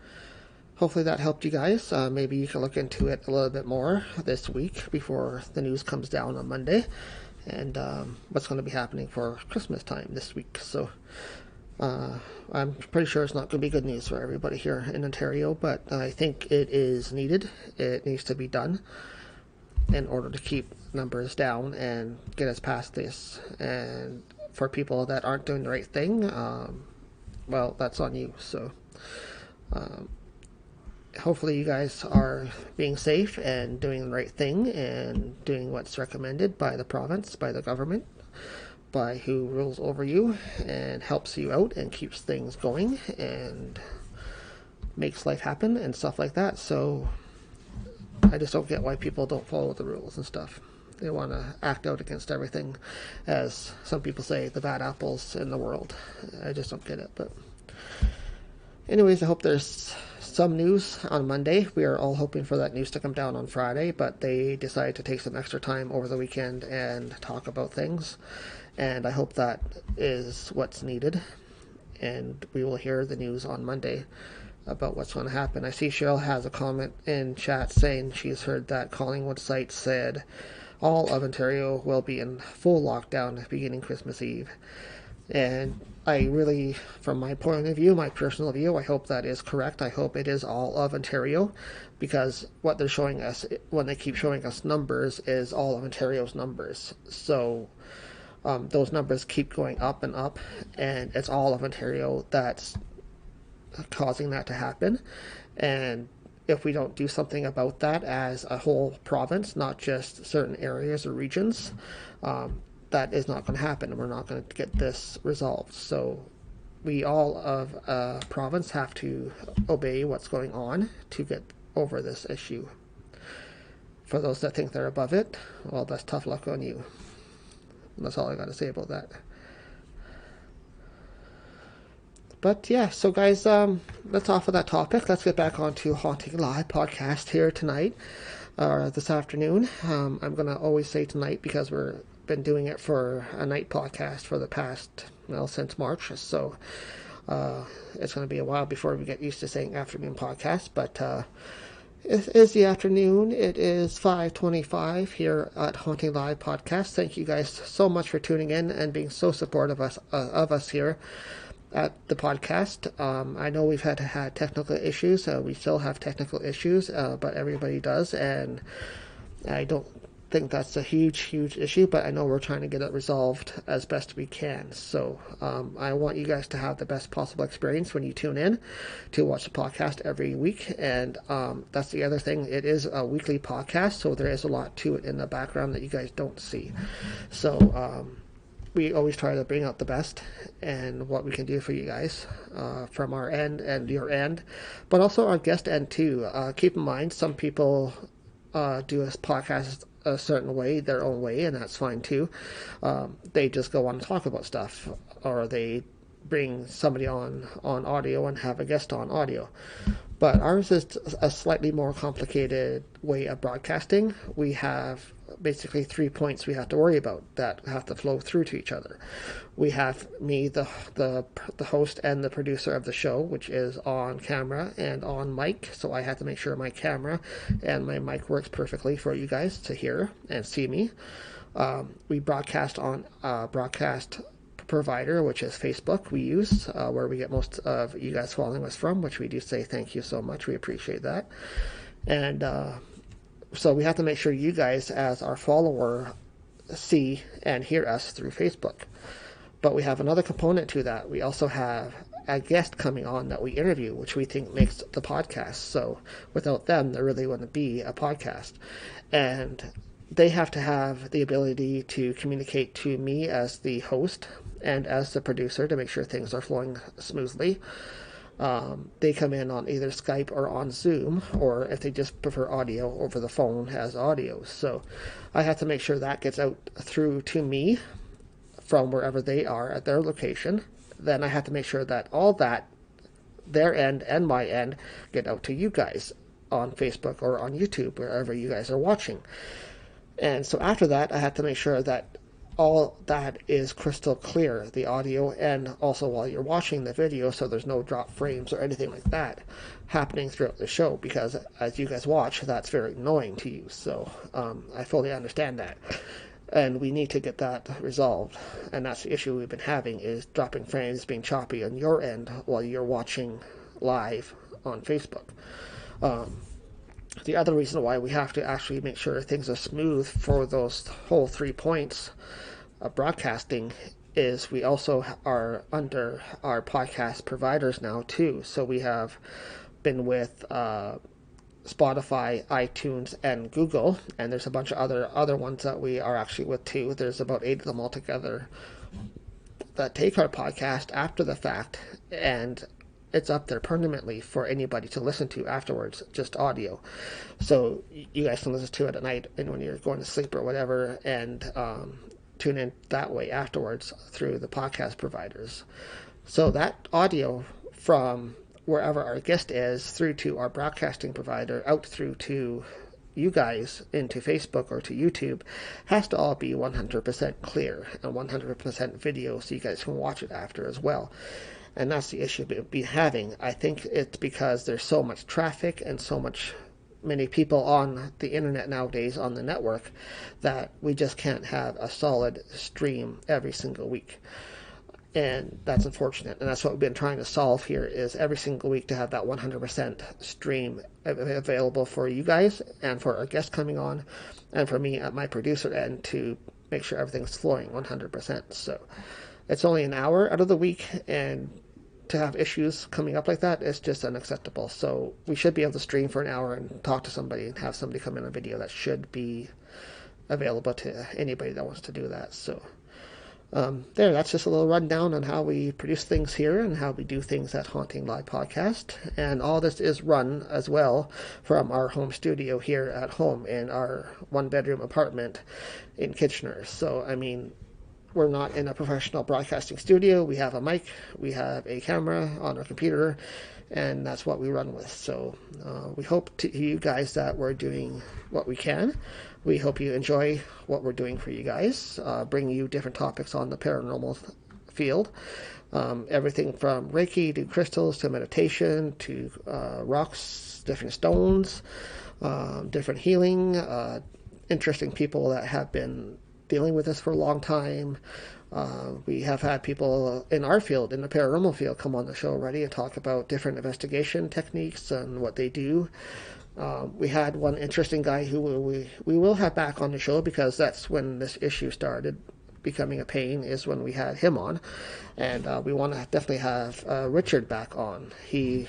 hopefully that helped you guys. Maybe you can look into it a little bit more this week before the news comes down on Monday. and what's going to be happening for Christmas time this week. So I'm pretty sure it's not going to be good news for everybody here in Ontario, but I think it is needed. It needs to be done in order to keep numbers down and get us past this. And for people that aren't doing the right thing, well, that's on you. So hopefully you guys are being safe and doing the right thing and doing what's recommended by the province, by the government, by who rules over you and helps you out and keeps things going and makes life happen and stuff like that. So I just don't get why people don't follow the rules and stuff. They want to act out against everything, as some people say, the bad apples in the world. I just don't get it. But anyways, I hope there's some news on Monday. We are all hoping for that news to come down on Friday, but they decided to take some extra time over the weekend and talk about things. And I hope that is what's needed. And we will hear the news on Monday about what's going to happen. I see Cheryl has a comment in chat saying she's heard that Collingwood site said all of Ontario will be in full lockdown beginning Christmas Eve. And I really, from my point of view, my personal view, I hope that is correct. I hope it is all of Ontario, because what they're showing us, when they keep showing us numbers, is all of Ontario's numbers. So those numbers keep going up and up, and it's all of Ontario that's causing that to happen. And if we don't do something about that as a whole province, not just certain areas or regions, that is not going to happen, and we're not going to get this resolved. So we all of a province have to obey what's going on to get over this issue. For those that think they're above it, well, that's tough luck on you. That's all I got to say about that. But yeah, so guys, that's off of that topic. Let's get back on to Haunting Live podcast here tonight, or this afternoon. I'm going to always say tonight because we've been doing it for a night podcast for the past, well, since March. So it's going to be a while before we get used to saying afternoon podcast. But it is the afternoon. It is 5:25 here at Haunting Live podcast. Thank you guys so much for tuning in and being so supportive of us here at the podcast. I know we've had technical issues. We still have technical issues, but everybody does, and I don't think that's a huge issue, but I know we're trying to get it resolved as best we can. So I want you guys to have the best possible experience when you tune in to watch the podcast every week. And that's the other thing. It is a weekly podcast, so there is a lot to it in the background that you guys don't see. So we always try to bring out the best and what we can do for you guys from our end and your end, but also our guest end too. Keep in mind, some people do a podcast a certain way, their own way, and that's fine too. They just go on and talk about stuff, or they bring somebody on audio and have a guest on audio. But ours is a slightly more complicated way of broadcasting. We have basically 3 points we have to worry about that have to flow through to each other. We have me, the host and the producer of the show, which is on camera and on mic. So I have to make sure my camera and my mic works perfectly for you guys to hear and see me. We broadcast on broadcast provider, which is Facebook, we use, where we get most of you guys following us from, which we do say thank you so much. We appreciate that. And so we have to make sure you guys, as our follower, see and hear us through Facebook. But we have another component to that. We also have a guest coming on that we interview, which we think makes the podcast. So without them, there really wouldn't be a podcast. And they have to have the ability to communicate to me as the host and as the producer to make sure things are flowing smoothly. They come in on either Skype or on Zoom, or if they just prefer audio, over the phone as audio. So I have to make sure that gets out through to me from wherever they are at their location. Then I have to make sure that all that, their end and my end, get out to you guys on Facebook or on YouTube, wherever you guys are watching. And so after that, I have to make sure that all that is crystal clear, the audio, and also while you're watching the video, so there's no drop frames or anything like that happening throughout the show, because as you guys watch, that's very annoying to you. So I fully understand that. and we need to get that resolved. And that's the issue we've been having, is dropping frames being choppy on your end while you're watching live on Facebook. The other reason why we have to actually make sure things are smooth for those whole 3 points of broadcasting is we also are under our podcast providers now too. So we have been with Spotify, iTunes, and Google, and there's a bunch of other ones that we are actually with too. There's about 8 of them altogether that take our podcast after the fact, and it's up there permanently for anybody to listen to afterwards, just audio. So you guys can listen to it at night and when you're going to sleep or whatever, and tune in that way afterwards through the podcast providers. So that audio from wherever our guest is through to our broadcasting provider out through to you guys into Facebook or to YouTube has to all be 100% clear and 100% video, so you guys can watch it after as well. And that's the issue we've been having. I think it's because there's so much traffic and many people on the internet nowadays on the network that we just can't have a solid stream every single week. And that's unfortunate. And that's what we've been trying to solve here, is every single week to have that 100% stream available for you guys and for our guests coming on, and for me at my producer end to make sure everything's flowing 100%. So it's only an hour out of the week, and to have issues coming up like that is just unacceptable. So we should be able to stream for an hour and talk to somebody and have somebody come in a video. That should be available to anybody that wants to do that. So that's just a little rundown on how we produce things here and how we do things at Haunting Live Podcast. And all this is run as well from our home studio here at home in our 1-bedroom apartment in Kitchener. So, I mean, we're not in a professional broadcasting studio. We have a mic, we have a camera on our computer, and that's what we run with. So we hope to you guys that we're doing what we can. We hope you enjoy what we're doing for you guys, bringing you different topics on the paranormal field. Everything from Reiki to crystals to meditation to rocks, different stones, different healing, interesting people that have been dealing with this for a long time. We have had people in our field, in the paranormal field, come on the show already and talk about different investigation techniques and what they do. We had one interesting guy who we will have back on the show, because that's when this issue started becoming a pain, is when we had him on. And we want to definitely have Richard back on. He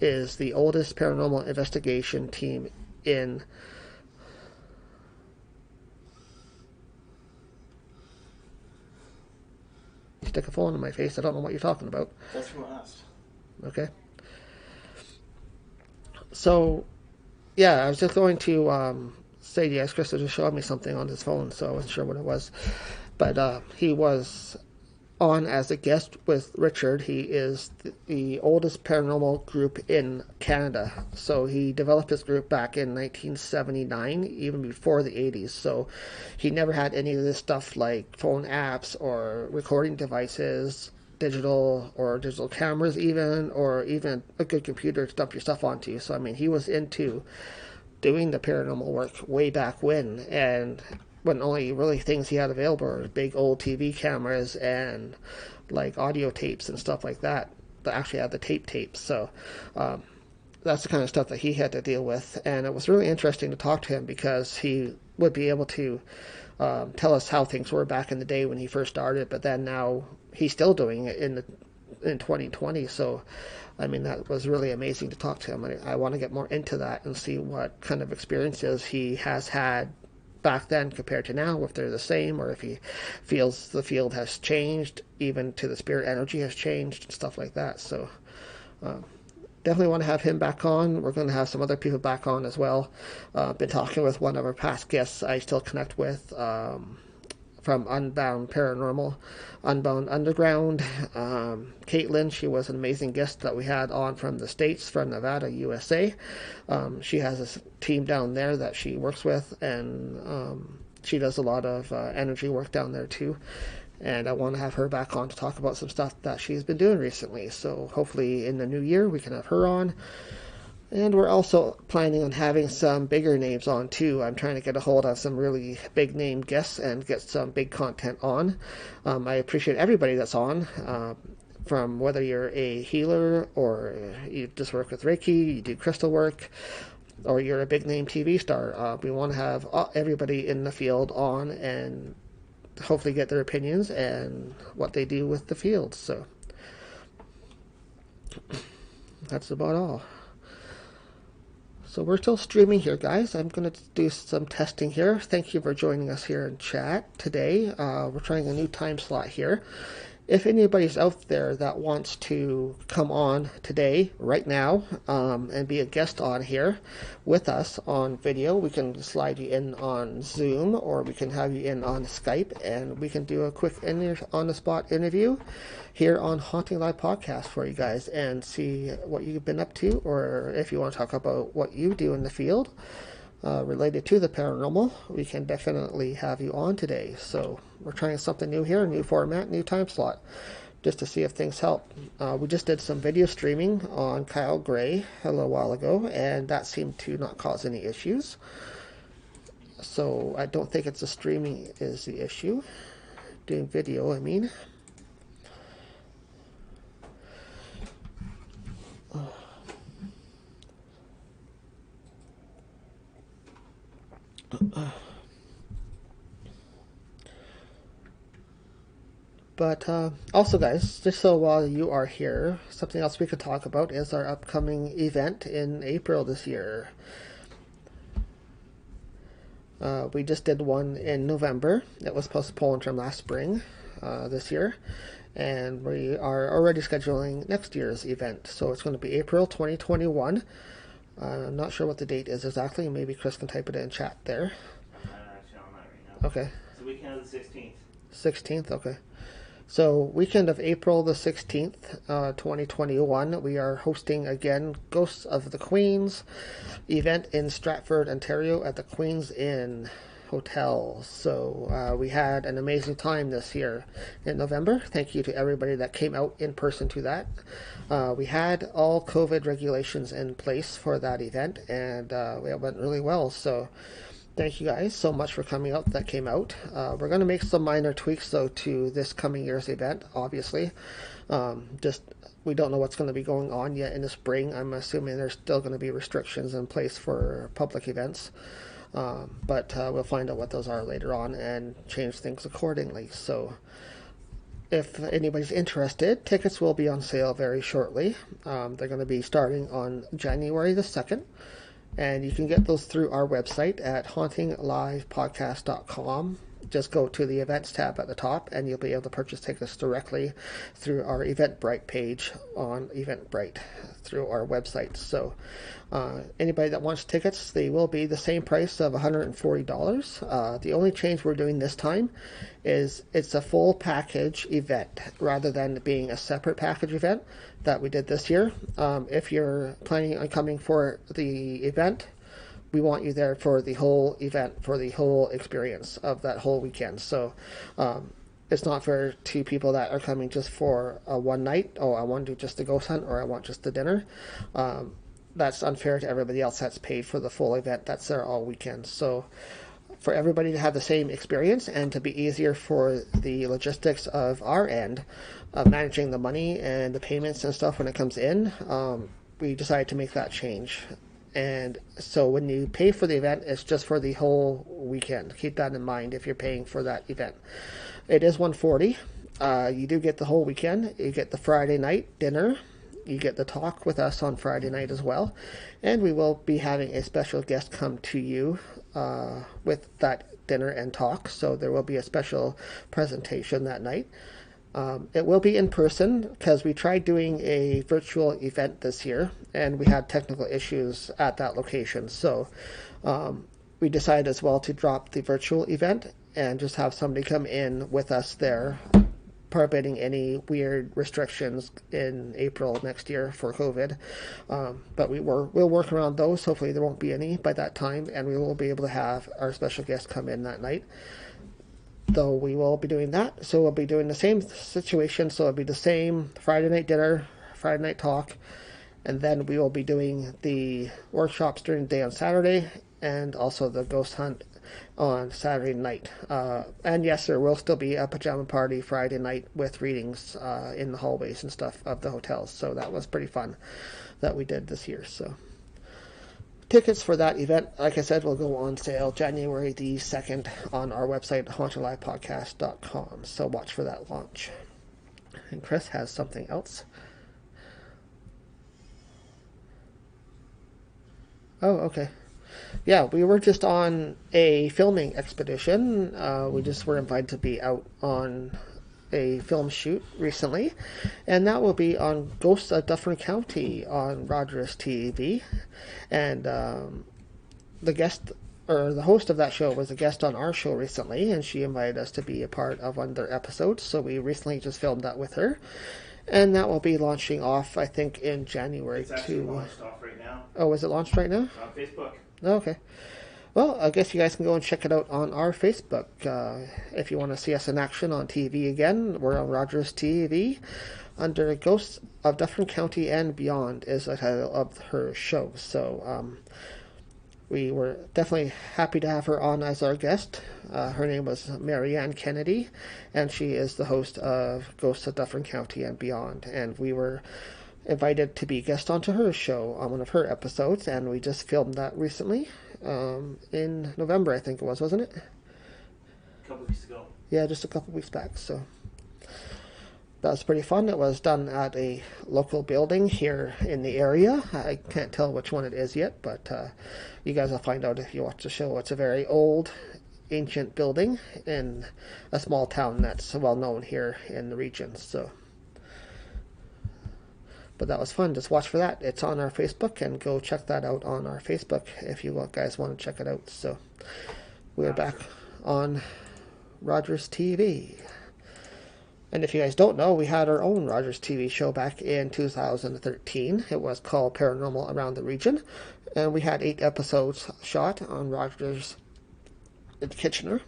is the oldest paranormal investigation team in stick a phone in my face. I don't know what you're talking about. That's from us. Okay. So, yeah, I was just going to say yes, Crystal just showed me something on his phone, so I wasn't sure what it was. But he was on as a guest with Richard. He is the oldest paranormal group in Canada. So he developed his group back in 1979, even before the 80s. So he never had any of this stuff like phone apps or recording devices, digital cameras even, or even a good computer to dump your stuff onto. So, I mean, he was into doing the paranormal work way back when, and when only really things he had available were big old TV cameras and like audio tapes and stuff like that actually had the tapes. So that's the kind of stuff that he had to deal with, and it was really interesting to talk to him, because he would be able to tell us how things were back in the day when he first started, but then now he's still doing it in 2020. So I mean, that was really amazing to talk to him. I want to get more into that and see what kind of experiences he has had back then compared to now, if they're the same, or if he feels the field has changed, even to the spirit energy has changed and stuff like that. So definitely want to have him back on. We're going to have some other people back on as well. Been talking with one of our past guests I still connect with from Unbound Paranormal, Unbound Underground. Caitlin, she was an amazing guest that we had on from the States, from Nevada, USA. She has a team down there that she works with, and she does a lot of energy work down there too. And I want to have her back on to talk about some stuff that she's been doing recently. So hopefully in the new year we can have her on. And we're also planning on having some bigger names on too. I'm trying to get a hold of some really big name guests and get some big content on. I appreciate everybody that's on, from whether you're a healer or you just work with Reiki, you do crystal work, or you're a big name TV star. We want to have everybody in the field on and hopefully get their opinions and what they do with the field. So that's about all. So we're still streaming here, guys. I'm going to do some testing here. Thank you for joining us here in chat today. We're trying a new time slot here. If anybody's out there that wants to come on today, right now, and be a guest on here with us on video, we can slide you in on Zoom, or we can have you in on Skype, and we can do a quick on-the-spot interview here on Haunting Live Podcast for you guys and see what you've been up to, or if you want to talk about what you do in the field related to the paranormal, we can definitely have you on today. So we're trying something new here, new format, new time slot, just to see if things help. We just did some video streaming on Kyle Gray a little while ago, and that seemed to not cause any issues. So I don't think it's the streaming is the issue. Doing video, I mean. But also, guys, just so while you are here, something else we could talk about is our upcoming event in April this year. We just did one in November that was postponed from last spring this year, and we are already scheduling next year's event. So it's going to be April 2021. I'm not sure what the date is exactly. Maybe Chris can type it in chat there. I'm not actually on that right now. Okay. It's the weekend of the 16th. 16th, okay. So, weekend of April the 16th, 2021, we are hosting again Ghosts of the Queens event in Stratford, Ontario at the Queen's Inn Hotel. So, we had an amazing time this year in November. Thank you to everybody that came out in person to that. We had all COVID regulations in place for that event, and it went really well. So, thank you guys so much for coming out that came out. We're going to make some minor tweaks, though, to this coming year's event, obviously. We don't know what's going to be going on yet in the spring. I'm assuming there's still going to be restrictions in place for public events. But we'll find out what those are later on and change things accordingly. So if anybody's interested, tickets will be on sale very shortly. They're going to be starting on January the 2nd. And you can get those through our website at HauntingLivePodcast.com. Just go to the events tab at the top, and you'll be able to purchase tickets directly through our Eventbrite page on Eventbrite through our website. So anybody that wants tickets, they will be the same price of $140. The only change we're doing this time is it's a full package event rather than being a separate package event that we did this year. If you're planning on coming for the event, we want you there for the whole event, for the whole experience of that whole weekend. So it's not for two people that are coming just for one night. Oh, I want to do just the ghost hunt, or I want just the dinner. That's unfair to everybody else that's paid for the full event that's there all weekend. So for everybody to have the same experience and to be easier for the logistics of our end of managing the money and the payments and stuff when it comes in, we decided to make that change. And so when you pay for the event, it's just for the whole weekend. Keep that in mind if you're paying for that event. It is $140. You do get the whole weekend. You get the Friday night dinner. You get the talk with us on Friday night as well. And we will be having a special guest come to you with that dinner and talk. So there will be a special presentation that night. It will be in person because we tried doing a virtual event this year and we had technical issues at that location. So we decided as well to drop the virtual event and just have somebody come in with us there, prohibiting any weird restrictions in April next year for COVID. But we'll work around those. Hopefully there won't be any by that time, and we will be able to have our special guest come in that night. Though we will be doing that, so we'll be doing the same situation. So it'll be the same Friday night dinner, Friday night talk, And then we will be doing the workshops during the day on Saturday, and also the ghost hunt on Saturday night. And yes, there will still be a pajama party Friday night with readings in the hallways and stuff of the hotels. So that was pretty fun that we did this year. So tickets for that event, like I said, will go on sale January the 2nd on our website, HauntingLivePodcast.com. So watch for that launch. And Chris has something else. Oh, okay. Yeah, we were just on a filming expedition. We just were invited to be out on a film shoot recently, and that will be on Ghosts of Dufferin County on Rogers TV. And the guest, or the host of that show, was a guest on our show recently, and she invited us to be a part of one of their episodes. So we recently just filmed that with her, and that will be launching off, I think, in January. It's actually launched off right now. Oh, is it launched right now? It's on Facebook. Okay. Well, I guess you guys can go and check it out on our Facebook. If you want to see us in action on TV again, we're on Rogers TV under Ghosts of Dufferin County and Beyond is the title of her show. So we were definitely happy to have her on as our guest. Her name was Marianne Kennedy, and she is the host of Ghosts of Dufferin County and Beyond. And we were invited to be guest onto her show on one of her episodes, and we just filmed that recently. In November, I think it was, wasn't it? A couple weeks ago. Yeah, just a couple weeks back. So that was pretty fun. It was done at a local building here in the area. I can't tell which one it is yet, but you guys will find out if you watch the show. It's a very old, ancient building in a small town that's well known here in the region. So, but that was fun. Just watch for that. It's on our Facebook, and go check that out on our Facebook if you guys want to check it out. So we're back on Rogers TV. And if you guys don't know, we had our own Rogers TV show back in 2013. It was called Paranormal Around the Region. And we had 8 episodes shot on Rogers in Kitchener.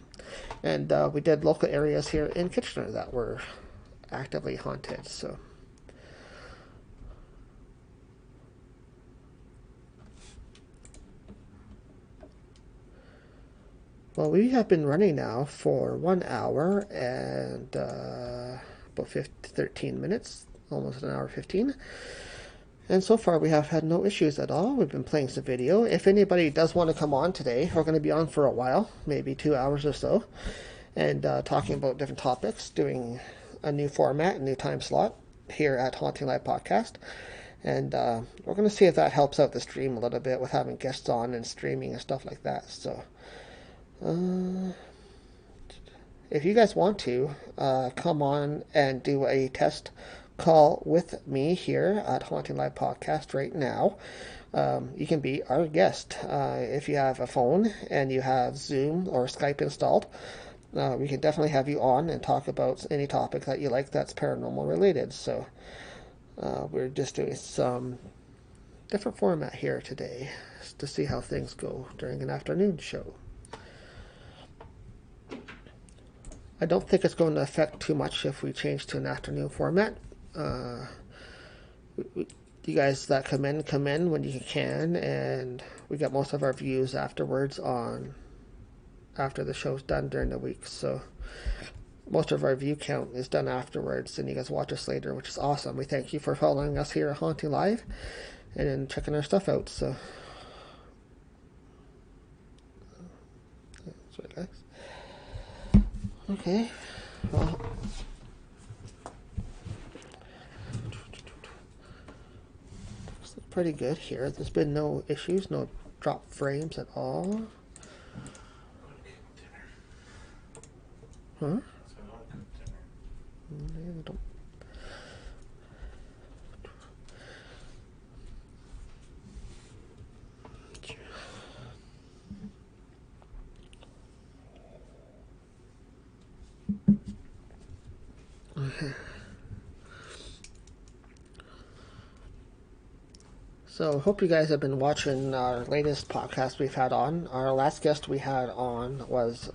And we did local areas here in Kitchener that were actively haunted. So well, we have been running now for 1 hour and about 13 minutes, almost an hour 15. And so far we have had no issues at all. We've been playing some video. If anybody does want to come on today, we're going to be on for a while, maybe 2 hours or so, and talking about different topics, doing a new format, a new time slot here at Haunting Live Podcast. And we're going to see if that helps out the stream a little bit with having guests on and streaming and stuff like that. So if you guys want to come on and do a test call with me here at Haunting Live Podcast right now, you can be our guest. If you have a phone and you have Zoom or Skype installed, we can definitely have you on and talk about any topic that you like that's paranormal related. So we're just doing some different format here today to see how things go during an afternoon show. I don't think it's going to affect too much if we change to an afternoon format. You guys that come in when you can, and we get most of our views afterwards after the show's done during the week. So most of our view count is done afterwards, and you guys watch us later, which is awesome. We thank you for following us here at Haunting Live and checking our stuff out. So that's right, guys. Okay, well, looks pretty good here. There's been no issues, no drop frames at all. Huh? Yeah, don't. Okay. So, hope you guys have been watching our latest podcast we've had on. Our last guest we had on was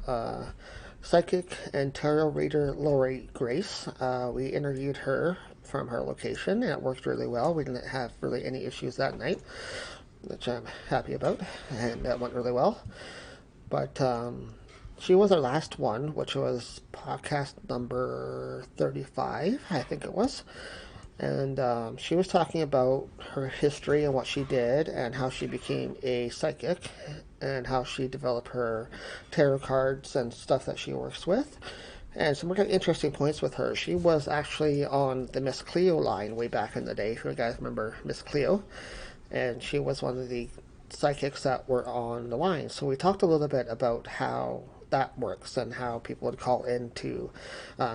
psychic and tarot reader Lori Grace. We interviewed her from her location, and it worked really well. We didn't have really any issues that night, which I'm happy about, and that went really well. But she was our last one, which was podcast number 35, I think it was. And she was talking about her history and what she did and how she became a psychic and how she developed her tarot cards and stuff that she works with. And some really interesting points with her. She was actually on the Miss Cleo line way back in the day, if you guys remember Miss Cleo. And she was one of the psychics that were on the line. So we talked a little bit about how that works and how people would call in to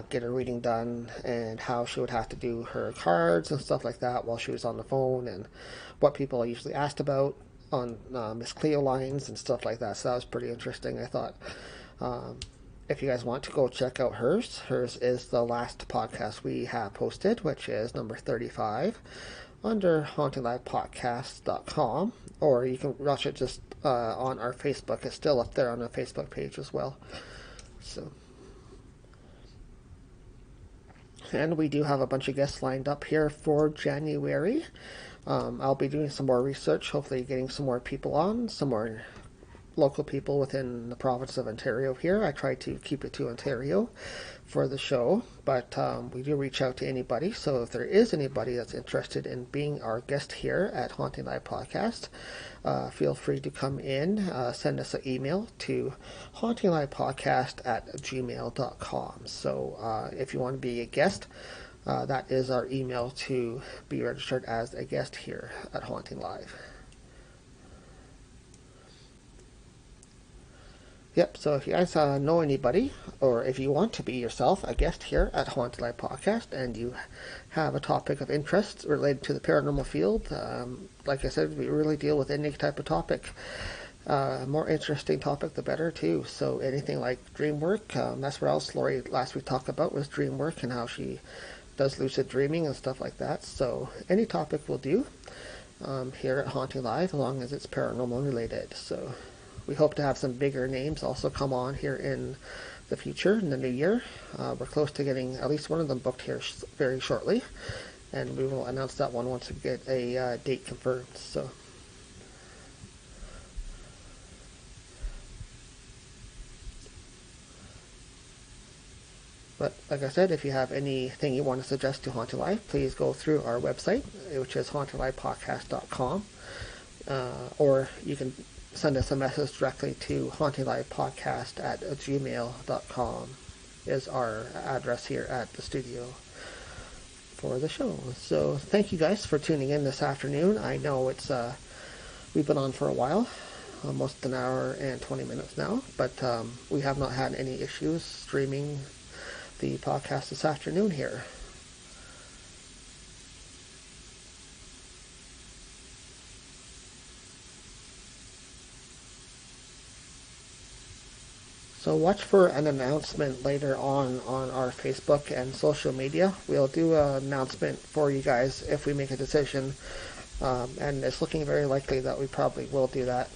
get a reading done, and how she would have to do her cards and stuff like that while she was on the phone, and what people usually asked about on Miss Cleo lines and stuff like that. So that was pretty interesting, I thought. If you guys want to go check out hers is the last podcast we have posted, which is number 35, under HauntingLivePodcast.com, or you can watch it just on our Facebook. It's still up there on the Facebook page as well. So, and we do have a bunch of guests lined up here for January. I'll be doing some more research, hopefully getting some more people on, some more local people within the province of Ontario here. I try to keep it to Ontario for the show, but we do reach out to anybody. So if there is anybody that's interested in being our guest here at Haunting Live Podcast, feel free to come in, send us an email to hauntinglivepodcast@gmail.com. So if you want to be a guest, that is our email to be registered as a guest here at Haunting Live. Yep, so if you guys know anybody, or if you want to be yourself a guest here at Haunted Live Podcast, and you have a topic of interest related to the paranormal field, like I said, we really deal with any type of topic. More interesting topic, the better, too. So anything like dream work, that's what else Lori last week talked about, was dream work and how she does lucid dreaming and stuff like that. So any topic will do here at Haunting Live, as long as it's paranormal related. So we hope to have some bigger names also come on here in the future, in the new year. We're close to getting at least one of them booked here very shortly, and we will announce that one once we get a date confirmed. So, but like I said, if you have anything you want to suggest to Haunted Live, please go through our website, which is HauntedLivePodcast.com, or you can send us a message directly to hauntinglivepodcast@gmail.com is our address here at the studio for the show. So thank you guys for tuning in this afternoon. I know it's we've been on for a while, almost an hour and 20 minutes now, but we have not had any issues streaming the podcast this afternoon here. So watch for an announcement later on our Facebook and social media. We'll do an announcement for you guys if we make a decision, and it's looking very likely that we probably will do that,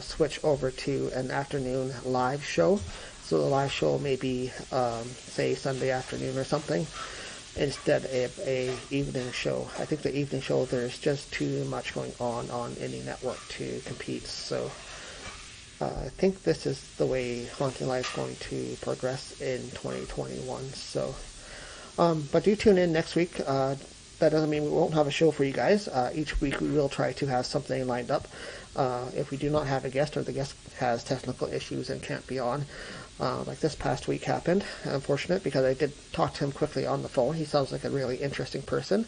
switch over to an afternoon live show. So the live show may be, say, Sunday afternoon or something, instead of a evening show. I think the evening show, there's just too much going on any network to compete. So I think this is the way Haunting Live is going to progress in 2021. So, but do tune in next week. That doesn't mean we won't have a show for you guys. Each week we will try to have something lined up. If we do not have a guest, or the guest has technical issues and can't be on, like this past week happened, unfortunate, because I did talk to him quickly on the phone. He sounds like a really interesting person.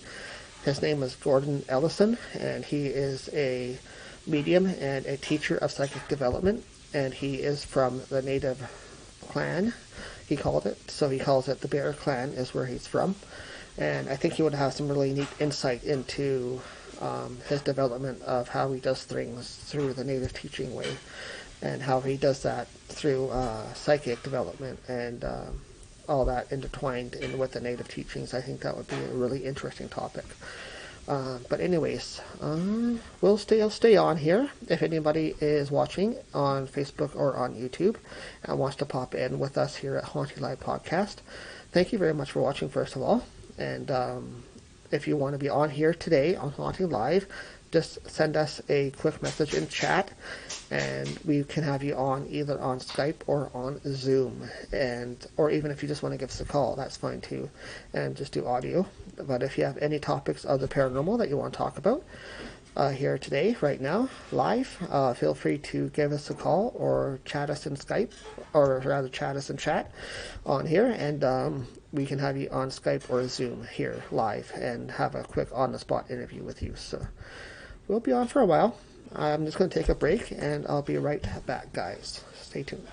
His name is Gordon Ellison, and he is a medium and a teacher of psychic development, and he is from the native clan, he called it. So he calls it the Bear Clan is where he's from, and I think he would have some really neat insight into his development of how he does things through the native teaching way, and how he does that through psychic development and all that intertwined in with the native teachings. I think that would be a really interesting topic. But anyways, I'll stay on here. If anybody is watching on Facebook or on YouTube and wants to pop in with us here at Haunting Live Podcast, thank you very much for watching, first of all. And if you want to be on here today on Haunting Live, just send us a quick message in chat, and we can have you on either on Skype or on Zoom, or even if you just want to give us a call, that's fine too, and just do audio. But if you have any topics of the paranormal that you want to talk about here today, right now, live, feel free to give us a call or chat us in Skype, or rather chat us in chat on here, and we can have you on Skype or Zoom here live and have a quick on-the-spot interview with you. So we'll be on for a while. I'm just going to take a break, and I'll be right back, guys. Stay tuned.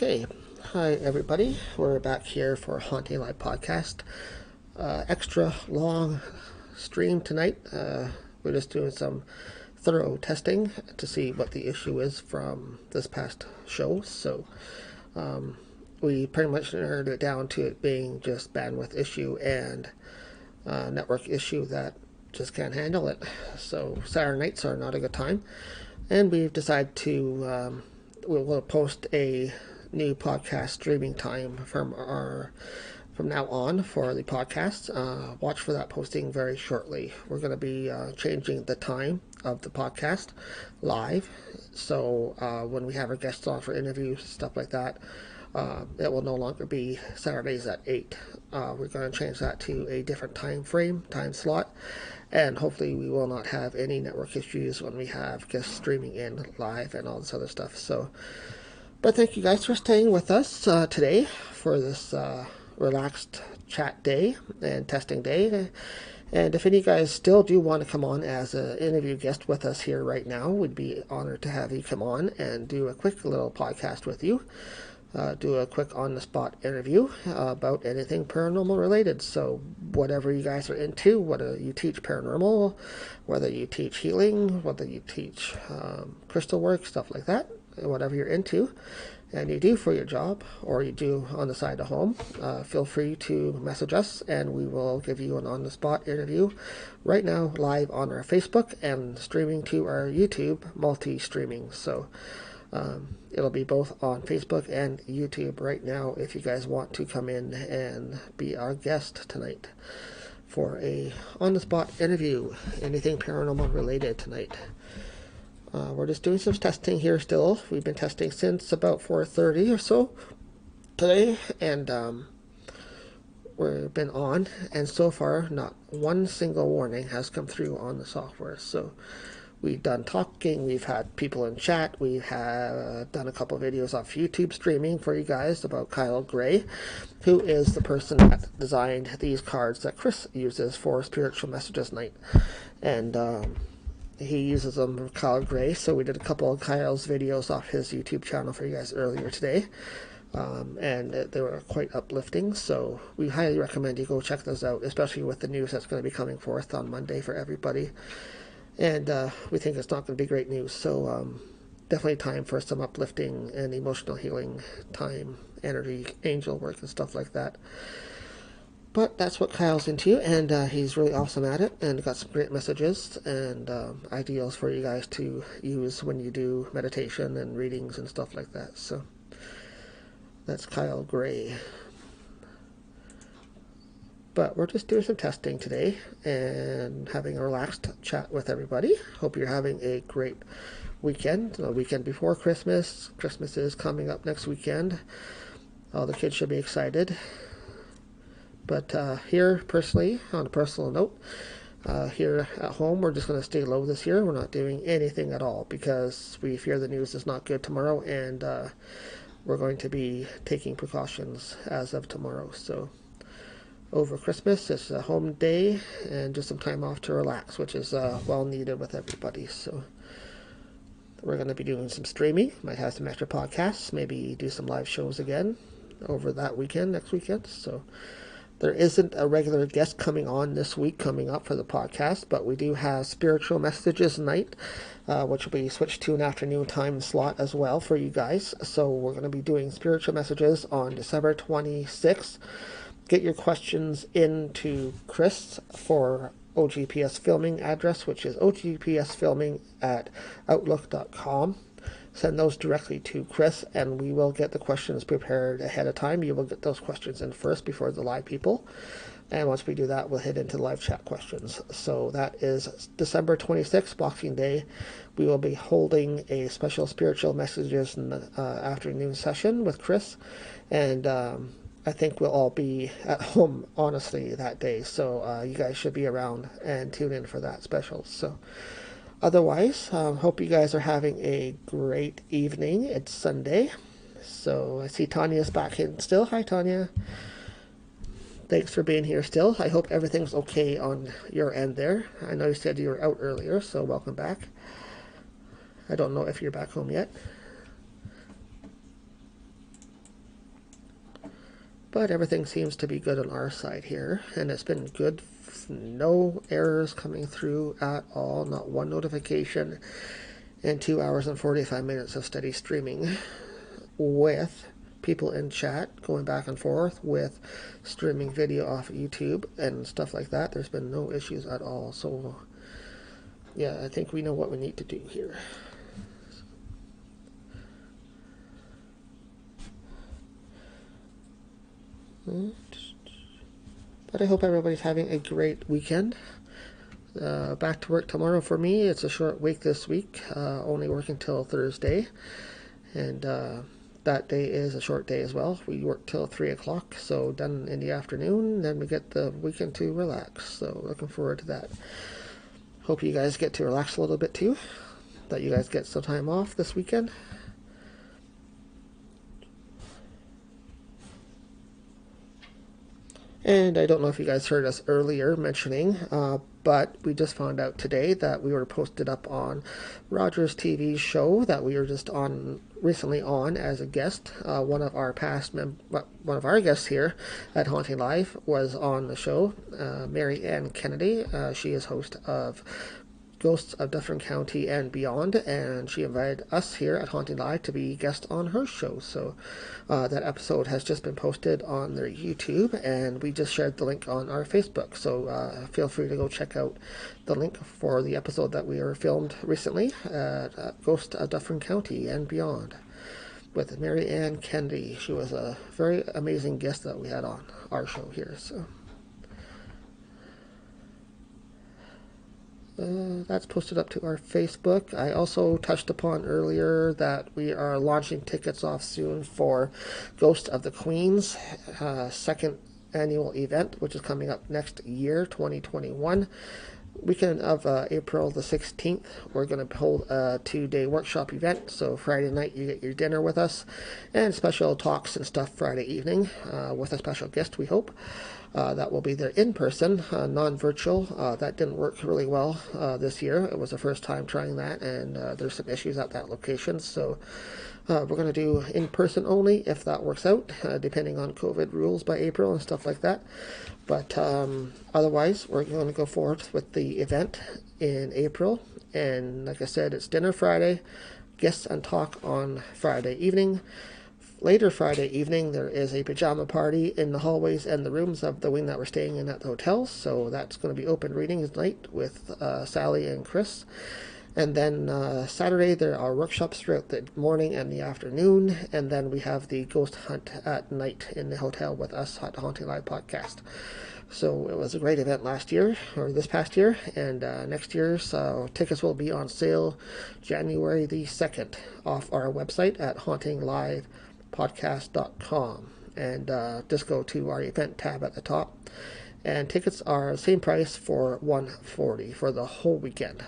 Okay, hi everybody. We're back here for Haunting Live podcast. Extra long stream tonight. We're just doing some thorough testing to see what the issue is from this past show. So we pretty much narrowed it down to it being just bandwidth issue and network issue that just can't handle it. So Saturday nights are not a good time, and we've decided to we'll post a new podcast streaming time from now on for the podcast. Watch for that posting very shortly. We're going to be changing the time of the podcast live, so when we have our guests on for interviews, stuff like that, it will no longer be Saturdays at 8. We're going to change that to a different time slot, and hopefully we will not have any network issues when we have guests streaming in live and all this other stuff. So, but thank you guys for staying with us today for this relaxed chat day and testing day. And if any of you guys still do want to come on as an interview guest with us here right now, we'd be honored to have you come on and do a quick little podcast with you. Do a quick on-the-spot interview about anything paranormal related. So whatever you guys are into, whether you teach paranormal, whether you teach healing, whether you teach crystal work, stuff like that, whatever you're into and you do for your job or you do on the side of home, feel free to message us and we will give you an on-the-spot interview right now live on our Facebook and streaming to our YouTube, multi-streaming. So it'll be both on Facebook and YouTube right now if you guys want to come in and be our guest tonight for a on-the-spot interview, anything paranormal related tonight. We're just doing some testing here still. We've been testing since about 4:30 or so today, and we've been on, and so far not one single warning has come through on the software. So we've done talking, we've had people in chat, we have done a couple of videos off YouTube streaming for you guys about Kyle Gray, who is the person that designed these cards that Chris uses for Spiritual Messages Night. And he uses them for Kyle Gray, so we did a couple of Kyle's videos off his YouTube channel for you guys earlier today. And they were quite uplifting, so we highly recommend you go check those out, especially with the news that's going to be coming forth on Monday for everybody. And we think it's not going to be great news, so definitely time for some uplifting and emotional healing time, energy, angel work, and stuff like that. But that's what Kyle's into, and he's really awesome at it, and got some great messages and ideals for you guys to use when you do meditation and readings and stuff like that. So that's Kyle Gray. But we're just doing some testing today and having a relaxed chat with everybody. Hope you're having a great weekend. The weekend before Christmas. Christmas is coming up next weekend. All the kids should be excited. But here, personally, on a personal note, here at home, we're just going to stay low this year. We're not doing anything at all because we fear the news is not good tomorrow, and we're going to be taking precautions as of tomorrow. So over Christmas, it's a home day and just some time off to relax, which is well needed with everybody. So we're going to be doing some streaming, might have some extra podcasts, maybe do some live shows again over that weekend, next weekend. So there isn't a regular guest coming on this week coming up for the podcast, but we do have Spiritual Messages Night, which will be switched to an afternoon time slot as well for you guys. So we're going to be doing Spiritual Messages on December 26th. Get your questions into Chris for OGPS filming address, which is ogpsfilming@outlook.com. Send those directly to Chris, and we will get the questions prepared ahead of time. You will get those questions in first before the live people. And once we do that, we'll head into live chat questions. So that is December 26th, Boxing Day. We will be holding a special Spiritual Messages afternoon session with Chris. And I think we'll all be at home, honestly, that day. So you guys should be around and tune in for that special. So otherwise, hope you guys are having a great evening. It's Sunday. So I see Tanya's back in still. Hi, Tanya. Thanks for being here still. I hope everything's okay on your end there. I know you said you were out earlier, so welcome back. I don't know if you're back home yet. But everything seems to be good on our side here, and it's been good. No errors coming through at all, not one notification, and 2 hours and 45 minutes of steady streaming with people in chat going back and forth, with streaming video off YouTube and stuff like that. There's been no issues at all. So yeah, I think we know what we need to do here. But I hope everybody's having a great weekend. Back to work tomorrow for me. It's a short week this week, only working till Thursday, and that day is a short day as well. We work till 3 o'clock, so done in the afternoon, then we get the weekend to relax, so looking forward to that. Hope you guys get to relax a little bit too, that you guys get some time off this weekend. And I don't know if you guys heard us earlier mentioning, but we just found out today that we were posted up on Roger's TV show that we were just on recently on as a guest. One of our guests here at Haunting Live was on the show, Mary Ann Kennedy. She is host of Ghosts of Dufferin County and Beyond, and she invited us here at Haunting Live to be guests on her show. So that episode has just been posted on their YouTube, and we just shared the link on our Facebook. So feel free to go check out the link for the episode that we were filmed recently at Ghosts of Dufferin County and Beyond with Mary Ann Kennedy. She was a very amazing guest that we had on our show here. So that's posted up to our Facebook. I also touched upon earlier that we are launching tickets off soon for Ghost of the Queen's second annual event, which is coming up next year, 2021. Weekend of April the 16th, we're going to hold a 2-day workshop event. So Friday night you get your dinner with us, and special talks and stuff Friday evening with a special guest, we hope. That will be there in person, non-virtual. That didn't work really well this year. It was the first time trying that, and there's some issues at that location. So we're going to do in person only if that works out, depending on COVID rules by April and stuff like that. But otherwise, we're going to go forward with the event in April. And like I said, it's dinner Friday, guests and talk on Friday evening. Later Friday evening, there is a pajama party in the hallways and the rooms of the wing that we're staying in at the hotel. So that's going to be open readings night with Sally and Chris. And then Saturday, there are workshops throughout the morning and the afternoon. And then we have the ghost hunt at night in the hotel with us at the Haunting Live podcast. So it was a great event last year, or this past year. And next year's tickets will be on sale January the 2nd off our website at HauntingLivePodcast.com. And just go to our event tab at the top. And tickets are the same price for $140 for the whole weekend.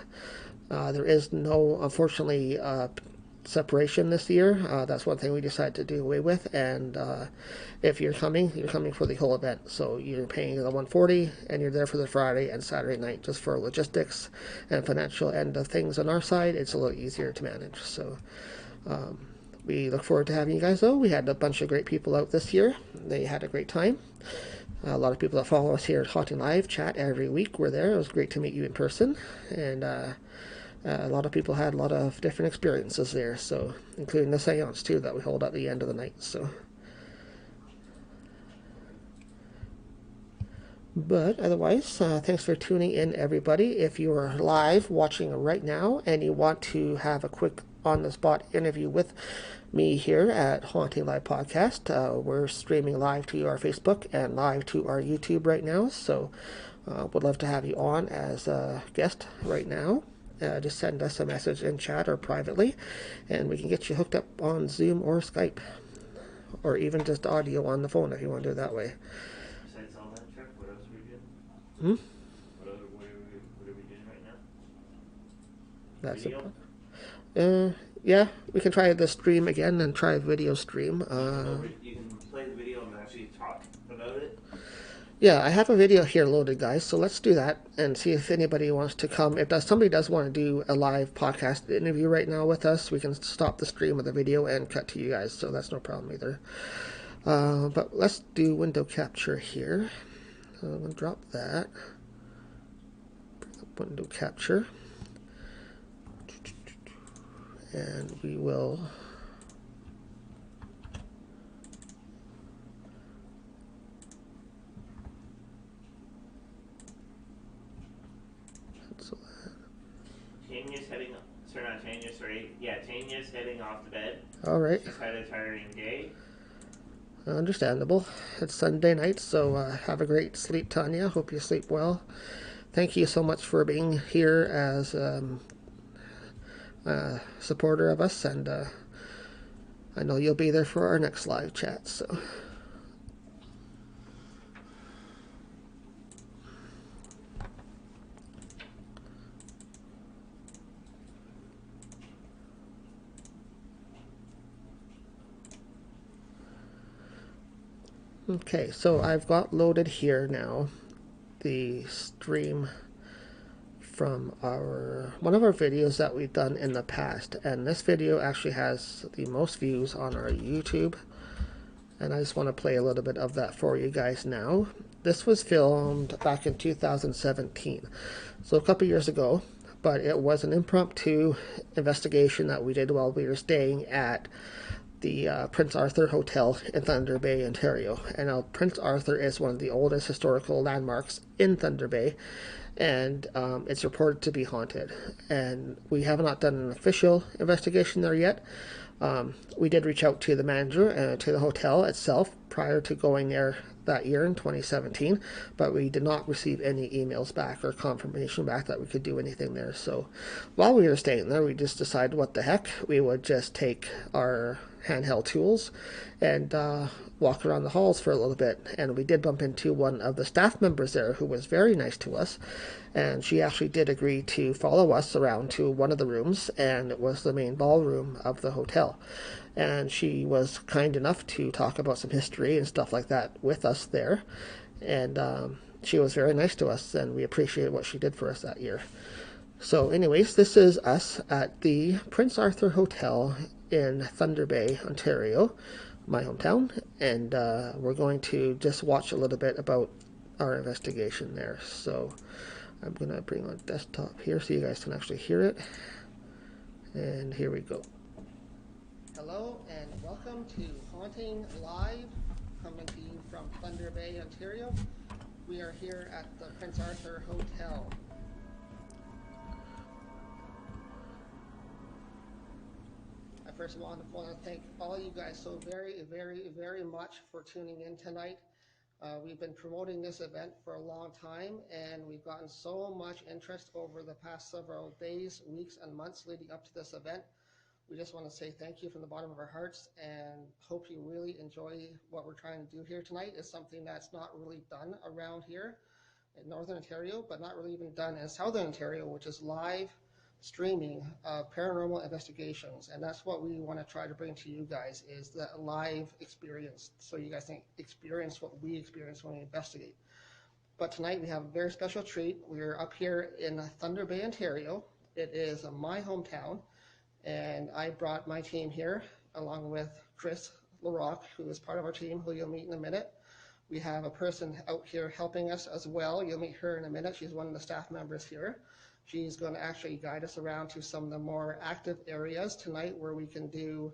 There is no, unfortunately, separation this year. That's one thing we decided to do away with. And if you're coming for the whole event. So you're paying the $140, and you're there for the Friday and Saturday night. Just for logistics and financial end of things on our side, it's a little easier to manage. So we look forward to having you guys, though. We had a bunch of great people out this year. They had a great time. A lot of people that follow us here at Haunting Live chat every week were there. It was great to meet you in person. And a lot of people had a lot of different experiences there, so including the seance too that we hold at the end of the night. So, but otherwise, thanks for tuning in, everybody. If you are live watching right now and you want to have a quick on-the-spot interview with me here at Haunting Live Podcast, we're streaming live to our Facebook and live to our YouTube right now. So, would love to have you on as a guest right now. Just send us a message in chat or privately, and we can get you hooked up on Zoom or Skype, or even just audio on the phone if you want to do it that way. Besides all that, Chuck, what else are we doing? What are we doing right now? That's Video? yeah, we can try the stream again and try a video stream. You can play the video and actually talk about it. Yeah, I have a video here loaded, guys, so let's do that and see if anybody wants to come. If somebody does want to do a live podcast interview right now with us, we can stop the stream of the video and cut to you guys, so that's no problem either. But let's do window capture here. I'm going to drop that. Bring up window capture. And we will cancel that. Tanya's heading, sorry, not Tanya, sorry. Yeah, Tanya's heading off to bed. All right. She's had a tiring day. Understandable. It's Sunday night, so have a great sleep, Tanya. Hope you sleep well. Thank you so much for being here as a supporter of us, and I know you'll be there for our next live chat. So. Okay, so I've got loaded here now the stream from one of our videos that we've done in the past, and this video actually has the most views on our YouTube, and I just want to play a little bit of that for you guys now. This was filmed back in 2017, so a couple years ago, but it was an impromptu investigation that we did while we were staying at the Prince Arthur Hotel in Thunder Bay, Ontario. And now Prince Arthur is one of the oldest historical landmarks in Thunder Bay, and it's reported to be haunted. And we have not done an official investigation there yet. We did reach out to the manager and to the hotel itself prior to going there that year in 2017, but we did not receive any emails back or confirmation back that we could do anything there. So while we were staying there, we just decided what the heck, we would just take our handheld tools and walk around the halls for a little bit. And we did bump into one of the staff members there who was very nice to us, and she actually did agree to follow us around to one of the rooms, and it was the main ballroom of the hotel. And she was kind enough to talk about some history and stuff like that with us there, and she was very nice to us, and we appreciate what she did for us that year. So anyways, this is us at the Prince Arthur Hotel in Thunder Bay, Ontario, my hometown, and we're going to just watch a little bit about our investigation there. So I'm going to bring on desktop here so you guys can actually hear it, and here we go. Hello and welcome to Haunting Live, coming to you from Thunder Bay, Ontario. We are here at the Prince Arthur Hotel. I first of all want to thank all you guys so very much for tuning in tonight. We've been promoting this event for a long time, and we've gotten so much interest over the past several days, weeks, and months leading up to this event. We just want to say thank you from the bottom of our hearts, and hope you really enjoy what we're trying to do here tonight. It's something that's not really done around here in Northern Ontario, but not really even done in Southern Ontario, which is live streaming of paranormal investigations. And that's what we want to try to bring to you guys, is the live experience, so you guys can experience what we experience when we investigate. But tonight we have a very special treat. We're up here in Thunder Bay, Ontario. It is my hometown, and I brought my team here along with Chris Larock, who is part of our team, who you'll meet in a minute. We have a person out here helping us as well. You'll meet her in a minute. She's one of the staff members here. She's going to actually guide us around to some of the more active areas tonight, where we can do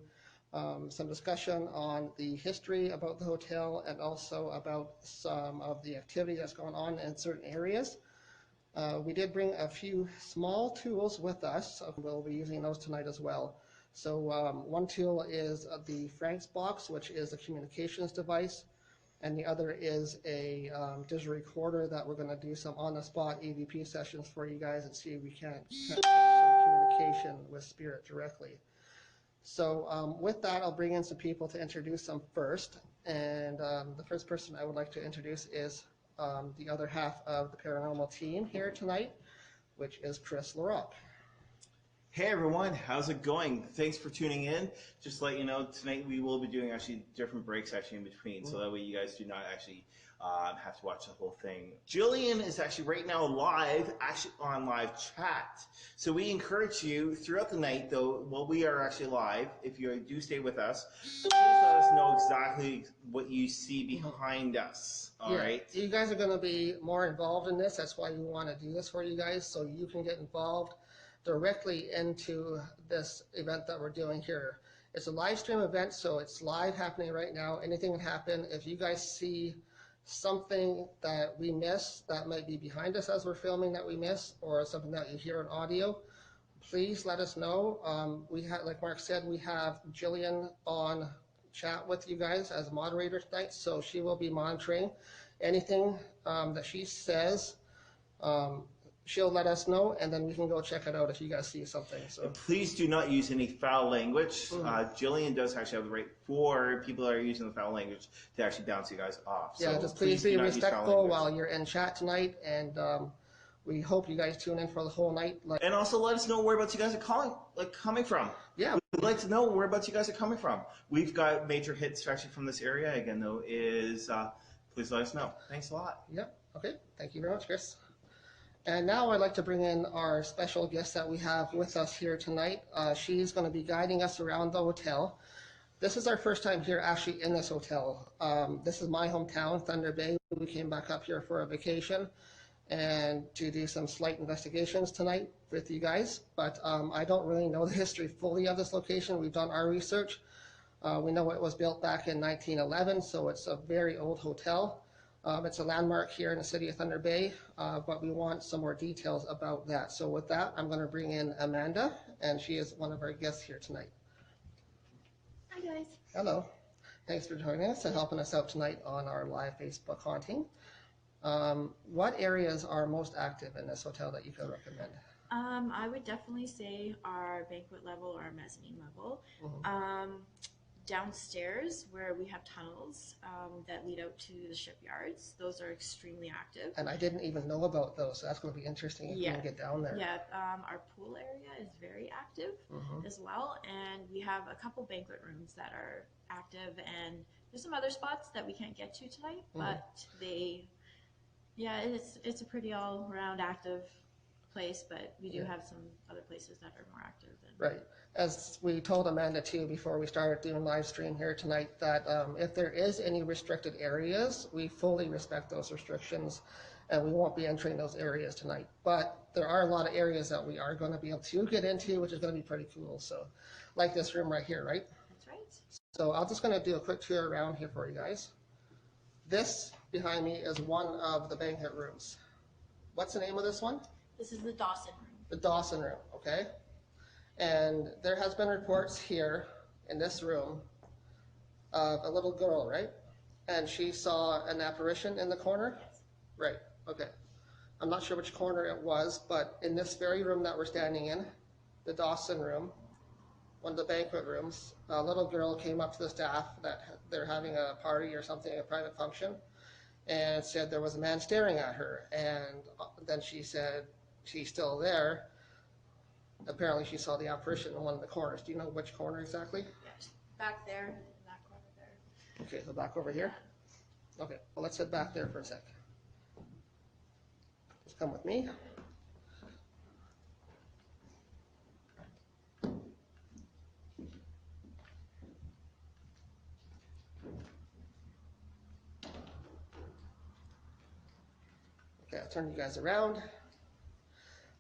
some discussion on the history about the hotel, and also about some of the activity that's going on in certain areas. We did bring a few small tools with us. We'll be using those tonight as well. So one tool is the Frank's box, which is a communications device, and the other is a digital recorder that we're going to do some on-the-spot EVP sessions for you guys and see if we can't get some communication with spirit directly. So with that, I'll bring in some people to introduce them first. And the first person I would like to introduce is the other half of the paranormal team here tonight, which is Chris Larock. Hey everyone, how's it going? Thanks for tuning in. Just to let you know, tonight we will be doing actually different breaks actually in between, so that way you guys do not actually have to watch the whole thing. Jillian is actually right now live, actually on live chat. So we encourage you throughout the night, though, while we are actually live, if you do stay with us, please let us know exactly what you see behind us. All right. You guys are going to be more involved in this. That's why we want to do this for you guys, so you can get involved directly into this event that we're doing here. It's a live stream event, so it's live happening right now. Anything can happen. If you guys see something that we miss that might be behind us as we're filming that we miss, or something that you hear in audio, please let us know. We have, like Mark said, we have Jillian on chat with you guys as a moderator tonight, so she will be monitoring anything that she says. She'll let us know, and then we can go check it out if you guys see something. So please do not use any foul language. Jillian does actually have the right for people that are using the foul language to actually bounce you guys off. Yeah, so just please be respectful while you're in chat tonight, and we hope you guys tune in for the whole night. And also let us know whereabouts you guys are coming from. Yeah. We'd like to know whereabouts you guys are coming from. We've got major hits actually from this area. Again, though, please let us know. Thanks a lot. Yep. Okay. Thank you very much, Chris. And now I'd like to bring in our special guest that we have with us here tonight. She's going to be guiding us around the hotel. This is our first time here actually in this hotel. This is my hometown, Thunder Bay. We came back up here for a vacation and to do some slight investigations tonight with you guys. But I don't really know the history fully of this location. We've done our research. We know it was built back in 1911, so it's a very old hotel. It's a landmark here in the city of Thunder Bay, but we want some more details about that. So with that, I'm going to bring in Amanda, and she is one of our guests here tonight. Hi, guys. Hello. Thanks for joining us and helping us out tonight on our live Facebook haunting. What areas are most active in this hotel that you could recommend? I would definitely say our banquet level or our mezzanine level. Downstairs, where we have tunnels that lead out to the shipyards, those are extremely active. And I didn't even know about those, so that's going to be interesting if you can get down there. Yeah, our pool area is very active as well, and we have a couple banquet rooms that are active, and there's some other spots that we can't get to tonight, but it's a pretty all-around active place, but we do have some other places that are more active. Right. As we told Amanda too before we started doing live stream here tonight, that if there is any restricted areas, we fully respect those restrictions, and we won't be entering those areas tonight. But there are a lot of areas that we are going to be able to get into, which is going to be pretty cool. So, like this room right here, right? That's right. So I'm just going to do a quick tour around here for you guys. This behind me is one of the banquet rooms. What's the name of this one? This is the Dawson room. The Dawson room, okay? And there has been reports here in this room of a little girl, right? And she saw an apparition in the corner? Yes. Right, okay. I'm not sure which corner it was, but in this very room that we're standing in, the Dawson room, one of the banquet rooms, a little girl came up to the staff that they're having a party or something, a private function, and said there was a man staring at her. And then she said she's still there. Apparently she saw the apparition in one of the corners. Do you know which corner exactly? Yes. Back there, in that corner there. Okay, so back over here? Okay, well let's head back there for a sec. Just come with me. Okay, I'll turn you guys around.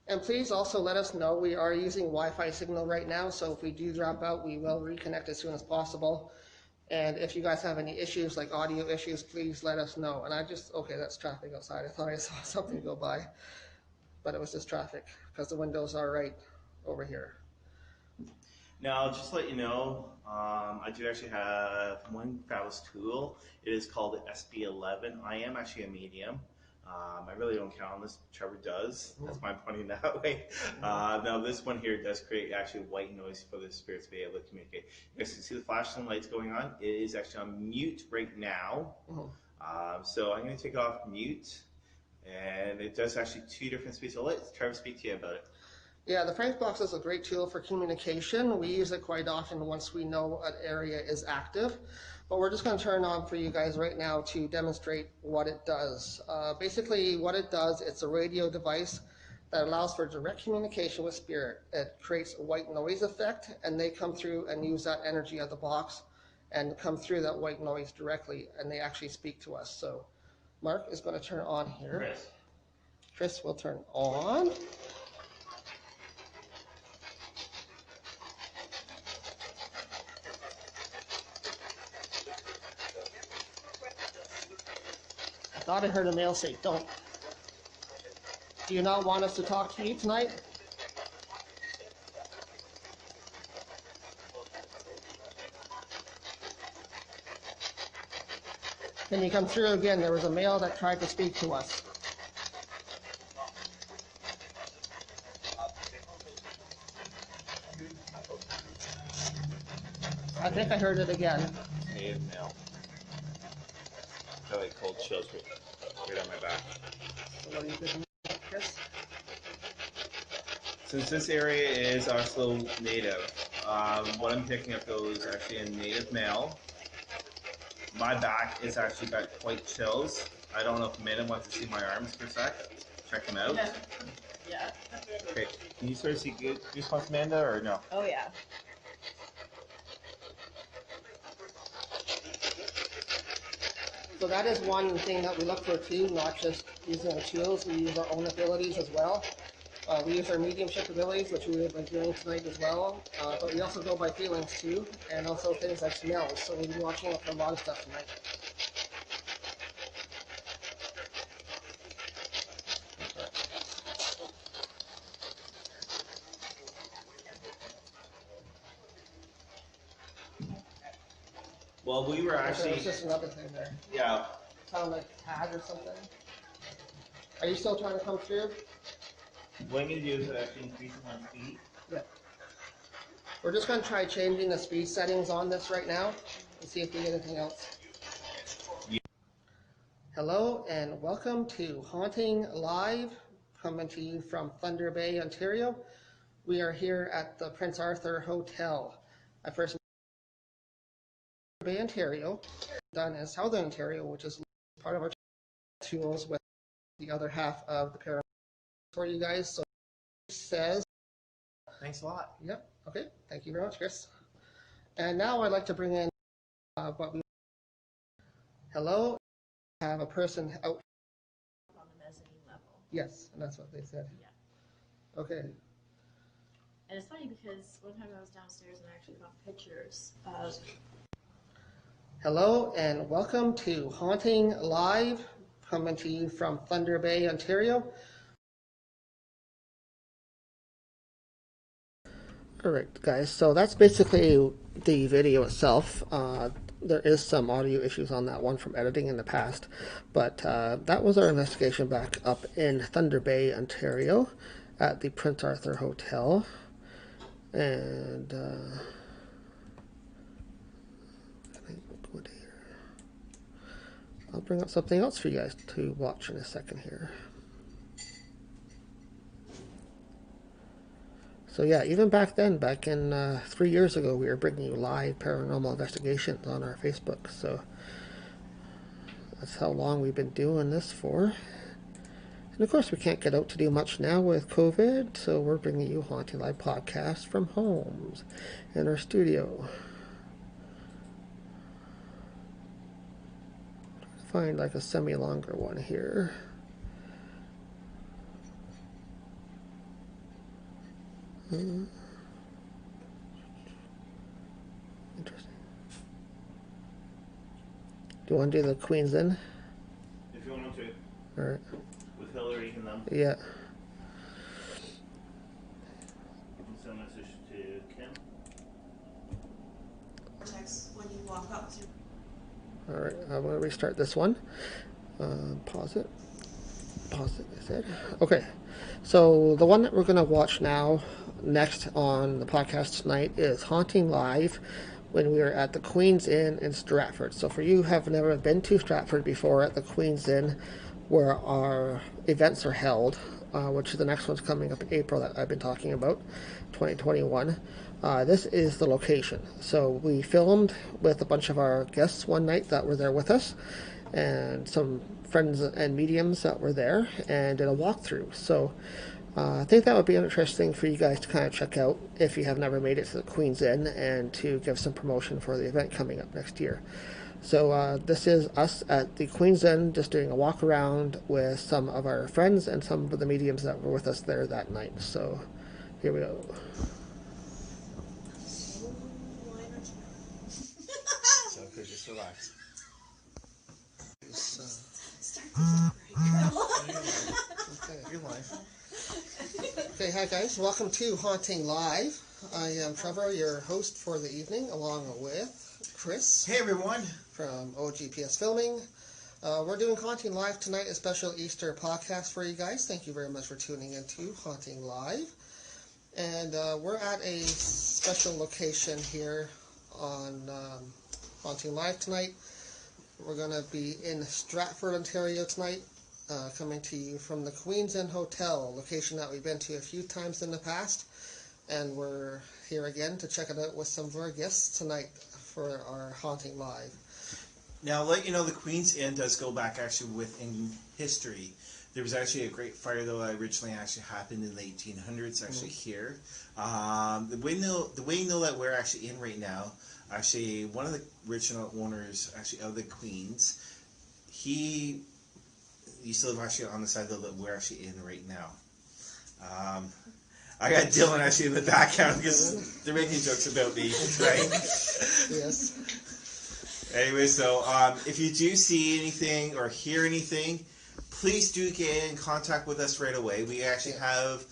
And please also let us know. We are using Wi-Fi signal right now, so if we do drop out, we will reconnect as soon as possible. And if you guys have any issues, like audio issues, please let us know. And okay, that's traffic outside. I thought I saw something go by, but it was just traffic because the windows are right over here. Now, just to let you know, I do actually have one fabulous tool. It is called the SB11. I am actually a medium. I really don't count on this. Trevor does. That's why I'm pointing that way. Now, this one here does create actually white noise for the spirits to be able to communicate. You guys can see the flashing lights going on. It is actually on mute right now. So I'm going to take it off mute. And it does actually two different speeds. I'll let Trevor speak to you about it. Yeah, the Frank box is a great tool for communication. We use it quite often once we know an area is active. But we're just going to turn on for you guys right now to demonstrate what it does. Basically, what it does, it's a radio device that allows for direct communication with spirit. It creates a white noise effect, and they come through and use that energy of the box and come through that white noise directly, and they actually speak to us. So Mark is going to turn on here. Chris will turn on. I thought I heard a male say, "Don't." Do you not want us to talk to you tonight? Can you come through again? There was a male that tried to speak to us. I think I heard it again. Native male. I feel like cold chills right on my back. So what are you thinking, Chris? Since this area is also native, what I'm picking up though is actually a native male. My back is actually got quite chills. I don't know if Amanda wants to see my arms for a sec. Check them out. Yeah. Okay, can you sort of see goosebumps, Amanda, or no? Oh yeah. So that is one thing that we look for too, not just using our tools, we use our own abilities as well. We use our mediumship abilities, which we have been doing tonight as well, but we also go by feelings too, and also things like smells, so we'll be watching out for a lot of stuff tonight. Well, we were actually... There's just another thing there. Yeah. Sound like a tag or something. Are you still trying to come through? What I'm going to do is actually increase it on speed. Yeah. We're just going to try changing the speed settings on this right now and see if we get anything else. Yeah. Hello and welcome to Haunting Live, coming to you from Thunder Bay, Ontario. We are here at the Prince Arthur Hotel. I first met Bay, Ontario, done in Southern Ontario, which is part of our tools with the other half of the paranormal for you guys. So it says, Thanks a lot. yep, okay, thank you very much, Chris. And now I'd like to bring in what we... Hello, I have a person out. On the mezzanine level. Yes, and that's what they said. Yeah. Okay. And it's funny because one time I was downstairs and I actually got pictures of... Hello and welcome to Haunting Live, coming to you from Thunder Bay, Ontario. Alright guys, so that's basically the video itself. There is some audio issues on that one from editing in the past, but that was our investigation back up in Thunder Bay, Ontario at the Prince Arthur Hotel. And I'll bring up something else for you guys to watch in a second here. So yeah, even back then, back in 3 years ago, we were bringing you live paranormal investigations on our Facebook. So that's how long we've been doing this for. And of course, we can't get out to do much now with COVID, so we're bringing you Haunting Live podcasts from homes in our studio. Find like a semi-longer one here. Interesting. Do you want to do the Queen's Inn? If you want to. Alright. With Hillary and them. Yeah. You can send a message to Kim. When you walk up to... Alright, I'm going to restart this one. Pause it. Pause it, I said. Okay, so the one that we're going to watch now, next on the podcast tonight, is Haunting Live, when we are at the Queen's Inn in Stratford. So for you who have never been to Stratford before, at the Queen's Inn, where our events are held, which the next one's coming up in April that I've been talking about, 2021. This is the location. So we filmed with a bunch of our guests one night that were there with us, and some friends and mediums that were there, and did a walkthrough. So I think that would be interesting for you guys to kind of check out if you have never made it to the Queen's Inn, and to give some promotion for the event coming up next year. So this is us at the Queen's Inn, just doing a walk around with some of our friends and some of the mediums that were with us there that night. So here we go. So just relax. You're live. Okay, hi guys, welcome to Haunting Live. I am Trevor, your host for the evening, along with Chris. Hey everyone. From OGPS Filming. We're doing Haunting Live tonight, a special Easter podcast for you guys. Thank you very much for tuning into Haunting Live. And we're at a special location here on Haunting Live tonight. We're going to be in Stratford, Ontario tonight, coming to you from the Queen's Inn Hotel, a location that we've been to a few times in the past. And we're here again to check it out with some of our guests tonight for our Haunting Live. Now, let you know, the Queen's Inn does go back actually within history. There was actually a great fire, though, that originally actually happened in the 1800s, actually here. The way you know that we're actually in right now, actually, one of the original owners, actually, of the Queen's, he used to live actually on the side that we're actually in right now. I got Dylan actually in the background because they're making jokes about me, right? Yes. Anyway, so if you do see anything or hear anything, please do get in contact with us right away. We actually have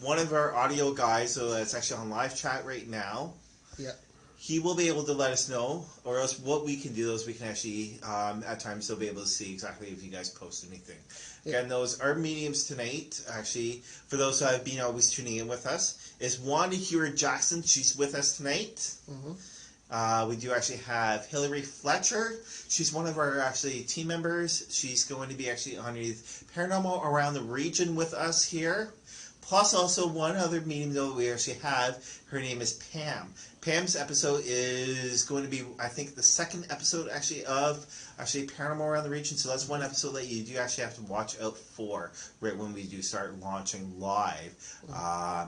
one of our audio guys, so that's actually on live chat right now. Yeah. He will be able to let us know, or else what we can do is we can actually, at times, they'll be able to see exactly if you guys post anything. Yeah. Again, those are mediums tonight, actually. For those who have been always tuning in with us, is Wanda Hewer Jackson. She's with us tonight. Mm-hmm. We do actually have Hillary Fletcher. She's one of our actually team members. She's going to be actually on the Paranormal Around the Region with us here. Plus also one other medium that we actually have. Her name is Pam. Pam's episode is going to be, I think, the second episode actually of Paranormal Around the Region. So that's one episode that you do actually have to watch out for right when we do start launching live.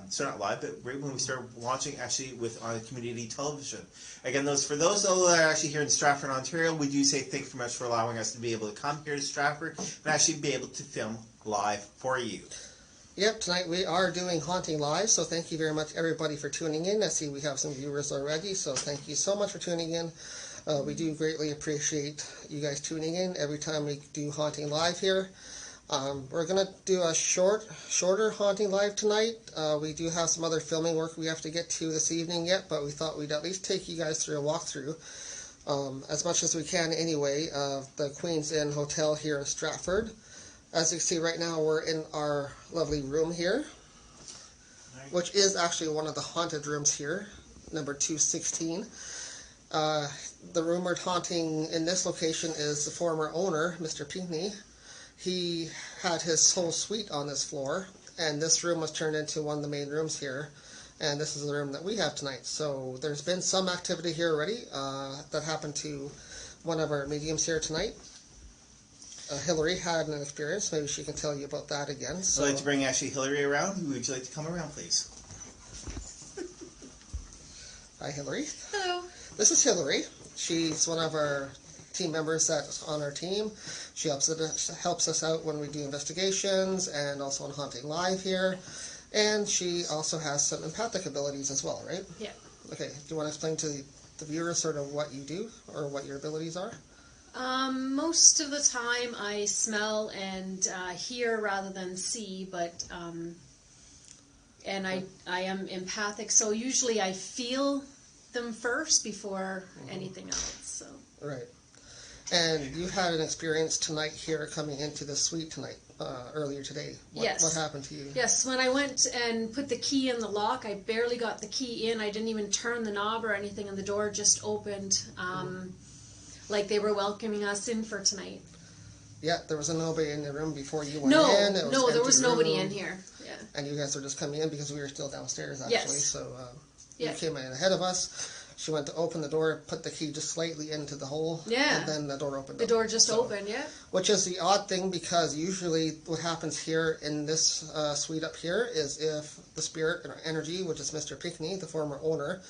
So not live, but right when we start launching actually on community television. Again, for those that are actually here in Stratford, Ontario, we do say thank you very much for allowing us to be able to come here to Stratford and actually be able to film live for you. Yep, tonight we are doing Haunting Live, so thank you very much everybody for tuning in. I see we have some viewers already, so thank you so much for tuning in. We do greatly appreciate you guys tuning in every time we do Haunting Live here. We're going to do a shorter Haunting Live tonight. We do have some other filming work we have to get to this evening yet, but we thought we'd at least take you guys through a walkthrough, as much as we can anyway, the Queen's Inn Hotel here in Stratford. As you can see right now, we're in our lovely room here, which is actually one of the haunted rooms here, number 216. The rumored haunting in this location is the former owner, Mr. Pinckney. He had his whole suite on this floor, and this room was turned into one of the main rooms here, and this is the room that we have tonight. So there's been some activity here already that happened to one of our mediums here tonight. Hillary had an experience. Maybe she can tell you about that again. So. I'd like to bring actually Hillary around. Who would you like to come around, please? Hi, Hillary. Hello. This is Hillary. She's one of our team members that's on our team. She helps us out when we do investigations and also on Haunting Live here. And she also has some empathic abilities as well, right? Yeah. Okay. Do you want to explain to the viewers sort of what you do or what your abilities are? Most of the time I smell and hear rather than see, but and I am empathic, so usually I feel them first before anything else. So. Right. And you had an experience tonight here coming into the suite tonight, earlier today. Yes. What happened to you? Yes, when I went and put the key in the lock, I barely got the key in. I didn't even turn the knob or anything, and the door just opened. Like they were welcoming us in for tonight. Yeah, there was nobody in the room before you went No, in. It no, there was empty nobody room. in here. Yeah. And you guys were just coming in because we were still downstairs, actually. Yes. So Yeah. you came in ahead of us. She went to open the door, put the key just slightly into the hole. Yeah. And then the door opened The up. door just opened, yeah. Which is the odd thing, because usually what happens here in this suite up here is if the spirit or energy, which is Mr. Pickney, the former owner,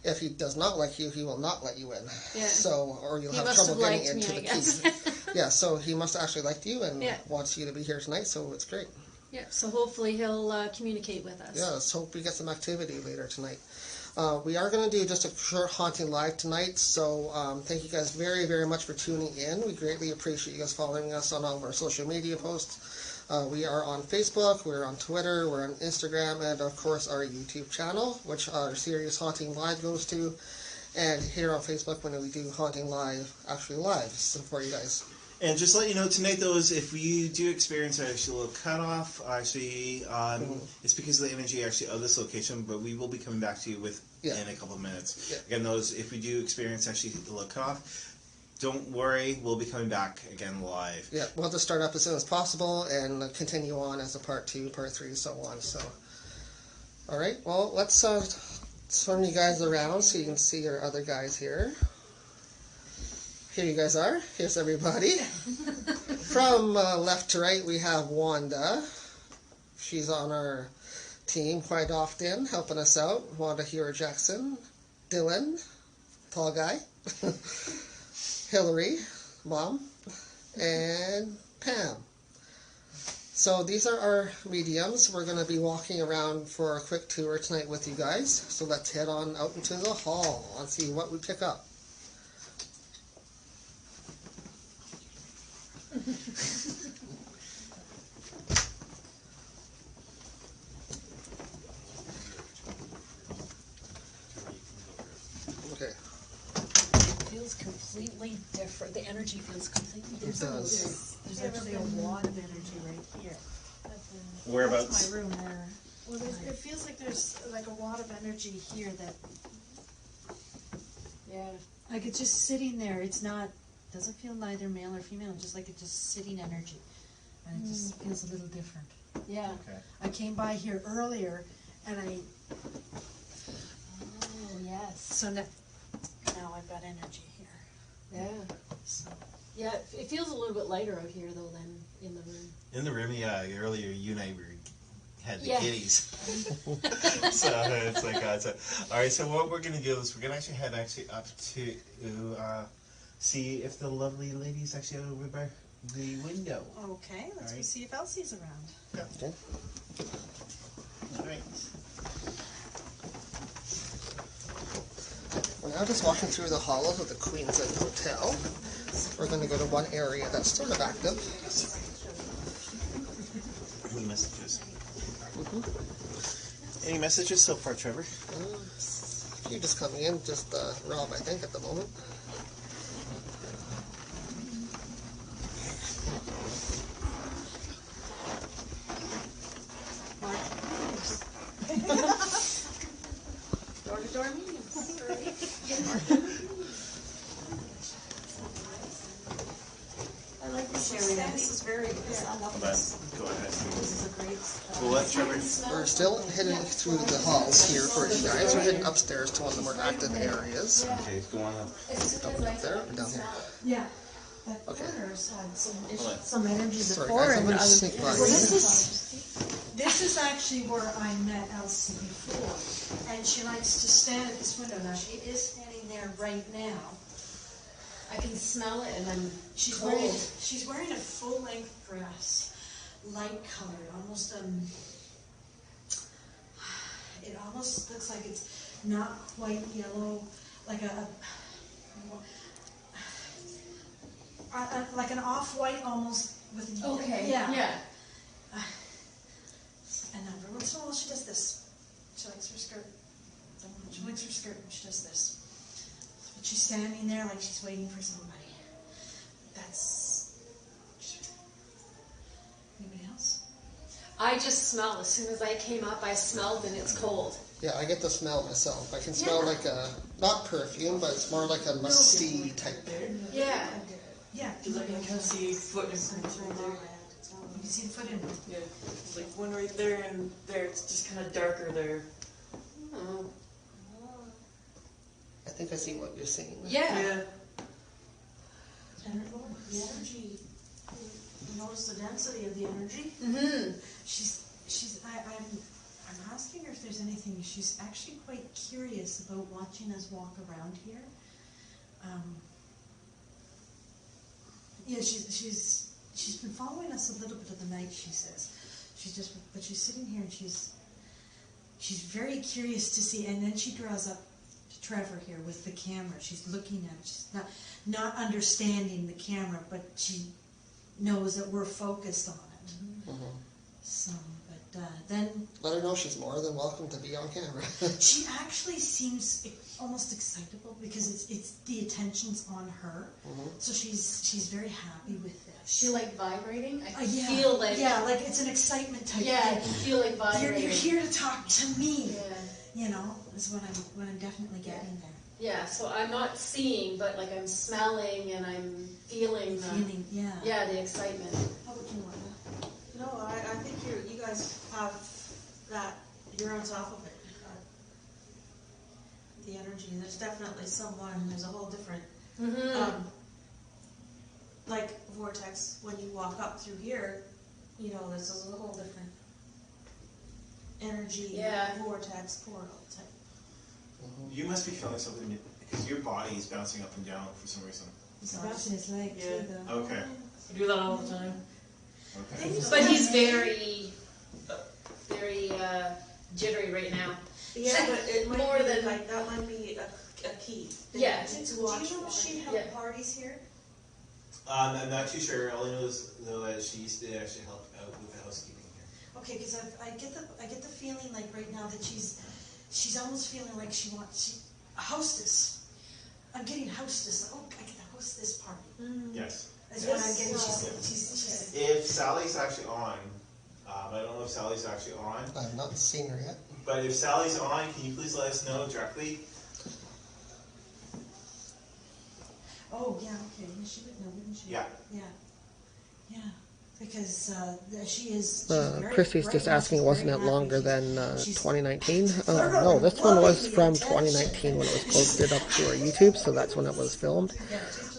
if he does not like you, he will not let you in. Yeah. So, or you'll He have must trouble have getting liked into me, the I guess. key. Yeah, so he must have actually liked you and Yeah. wants you to be here tonight, so it's great. Yeah, so hopefully he'll communicate with us. Yeah, let's hope we get some activity later tonight. We are going to do just a short Haunting Live tonight, so thank you guys very, very much for tuning in. We greatly appreciate you guys following us on all of our social media posts. We are on Facebook, we're on Twitter, we're on Instagram, and of course our YouTube channel, which our series Haunting Live goes to. And here on Facebook, when we do Haunting Live, actually live, so for you guys. And just to let you know, tonight, though, is if we do experience actually a little cutoff, actually, it's because of the energy actually of this location, but we will be coming back to you in a couple of minutes. Yeah. Again, those, if we do experience actually a little cutoff, don't worry, we'll be coming back again live. Yeah, we'll have to start up as soon as possible and continue on as a part 2, part 3, so on. So, all right, well, let's turn you guys around so you can see our other guys here. Here you guys are. Here's everybody. From left to right, we have Wanda. She's on our team quite often, helping us out. Wanda Hero Jackson. Dylan, tall guy. Hillary, mom. And Pam. So these are our mediums. We're going to be walking around for a quick tour tonight with you guys. So let's head on out into the hall and see what we pick up. Okay. It feels completely different. The energy feels completely different. It does. There's actually a lot of energy right here. Whereabouts? That's my room there. Well, it feels like there's like a lot of energy here that, yeah, like it's just sitting there. It's not, doesn't feel neither male or female. It's just like it's just sitting energy, and it just feels a little different. Yeah. Okay. I came by here earlier, and oh yes. So now I've got energy here. Yeah. So. Yeah, it feels a little bit lighter out here though than in the room. In the room, yeah, earlier you and I had the Yeah. kitties. So it's like, all right, so what we're going to do is we're going to actually head up to see if the lovely lady's actually over by the window. Okay, let's go Alright. see if Elsie's around. Yeah. Okay. All right. We're now just walking through the halls of the Queen's Inn Hotel. We're going to go to one area that's sort of active. Any messages? Any messages so far, Trevor? You're just coming in, just Rob, I think, at the moment. Door-to-door meetings. I like this area. This is very, I love Hold this. on. Go ahead. This is a great. We'll let Trevor. We're still heading through the halls here for you guys. We're heading upstairs to one of the more active areas. Okay, go on up. Up there or down here? Yeah. That Okay. corner's had Hold on. some energy Sorry before. guys, I'm and going to other- sneak by Well, you. this is actually where I met Elsie before, and she likes to stand at this window. Now she is standing there right now. I can smell it, and I'm She's cold. wearing a full length dress, light colored, almost it almost looks like it's not quite yellow, like like an off-white almost with Okay. yeah. Yeah. And every once in a while she does this. She likes her skirt. She likes her skirt and she does this. But she's standing there like she's waiting for somebody. That's... Anybody else? I just smell. As soon as I came up, I smelled, and it's cold. Yeah, I get the smell myself. I can smell like a, not perfume, but it's more like a musty type. Yeah. Yeah. Because I can kind of see foot imprints right there. You can see the foot imprint. Yeah, it's like one right there and there. It's just kind of darker there. Oh. I think I see what you're saying. Yeah. And the energy, you notice the density of the energy? Mm-hmm. I'm asking her if there's anything. She's actually quite curious about watching us walk around here. Yeah, she's been following us a little bit of the night, she says. But she's sitting here and she's very curious to see, and then she draws up to Trevor here with the camera. She's looking at it. She's not understanding the camera, but she knows that we're focused on it. Mm-hmm. So, but then Let her know she's more than welcome to be on camera. she actually seems almost excitable because it's the attention's on her. Mm-hmm. So she's very happy with this. She like vibrating. I can Yeah. feel like like it's an excitement type yeah, I thing. can feel like vibrating. You're here to talk to me. Yeah. You know, is what I'm definitely getting there. Yeah, so I'm not seeing, but like I'm smelling and I'm feeling the excitement. How would you want that? No, I think you guys have that. You're on top of it. The energy. There's definitely someone. There's a whole different, like vortex. When you walk up through here, you know, this is a whole different energy. Vortex portal type. You must be feeling something because your body is bouncing up and down for some reason. He's bouncing his leg too, though. Okay. I do that all the time. Okay. But he's very jittery right now. Yeah, but it might More be than- like that might be a key. Yeah. To watch. Do you know if she held parties here? I'm not too sure. All I know is though that she used to actually help out with the housekeeping here. Okay, because I get the feeling like right now that she's almost feeling like she wants a hostess. I'm getting hostess. Oh, I get to host this party. Yes. That's what I'm getting. She's If Sally's actually on, I don't know if Sally's actually on, I've not seen her yet. but if Sally's on, can you please let us know directly? Oh yeah, okay. Yeah, she would know, wouldn't she? Yeah. Yeah. Because she is. She's very, Christy's right just now asking, she's wasn't very it happy. longer She's- than she's- 2019? No, this one was from 2019 when it was posted up to our YouTube, so that's when it was filmed.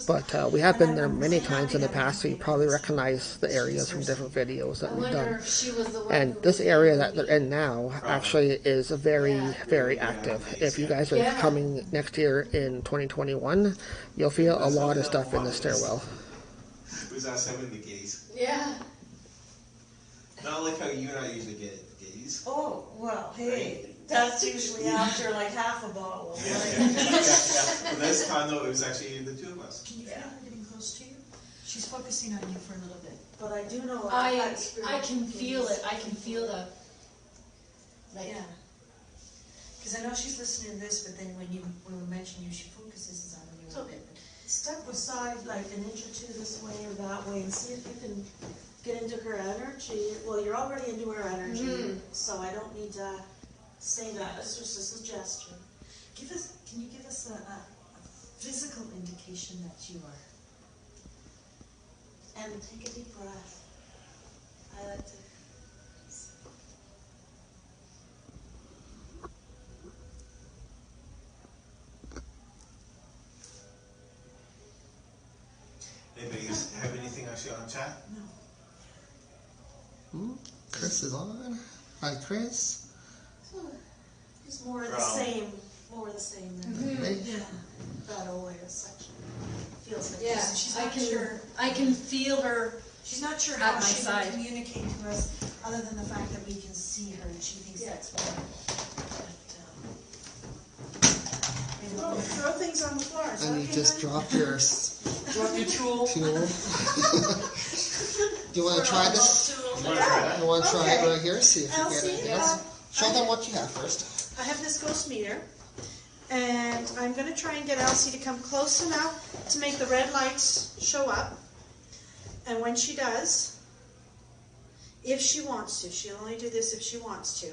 But we have been there many times in the past, so you probably recognize the areas from different videos that I we've wonder done. if she was the one And who this was area that they're in now actually is very, very active. If you guys are coming next year in 2021, you'll feel a lot of stuff in the stairwell. Who's that having the gaze? Yeah. Not like how you and I usually get gaze. Oh well, hey, that's usually after like half a bottle. Yeah. But this time though, it was actually the two of us. Can you feel her getting close to you? She's focusing on you for a little bit. But I do know I can feel it. I can feel the Yeah. Because I know she's listening to this, but then when we mention you, she focuses on you a So- bit. Step aside like an inch or two this way or that way and see if you can get into her energy. Well, you're already into her energy, so I don't need to say that. It's just a suggestion. Can you give us a physical indication that you are? And take a deep breath. I like to. Anybody have anything actually on chat? No. Chris is on. Hi, Chris. It's more of the Brown. same. More of the same. Hey. Yeah. That whole section feels like yeah. this. She's not sure. I can feel her. She's not sure At how my she side. will communicate to us, other than the fact that we can see her, and she thinks that's why. Throw things on the floor. Is And that you okay, just honey? dropped your Drop your tool. tool. Do you want to try this? You want to try that? You want to try Okay. it right here? See if you Elsie, get it. Yes. Show them what you have first. I have this ghost meter, and I'm going to try and get Elsie to come close enough to make the red lights show up. And when she does, if she wants to, she'll only do this if she wants to.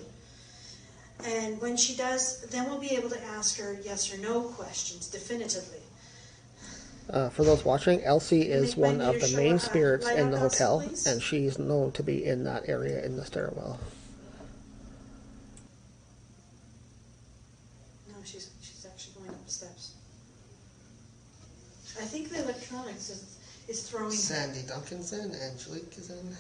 And when she does, then we'll be able to ask her yes or no questions definitively. For those watching, Elsie is make my one of meter the show main up, spirits light in up, the Elsie, hotel, please? and she's known to be in that area in the stairwell. No, she's actually going up the steps. I think the electronics is throwing. Sandy Duncan's in, Angelique is in.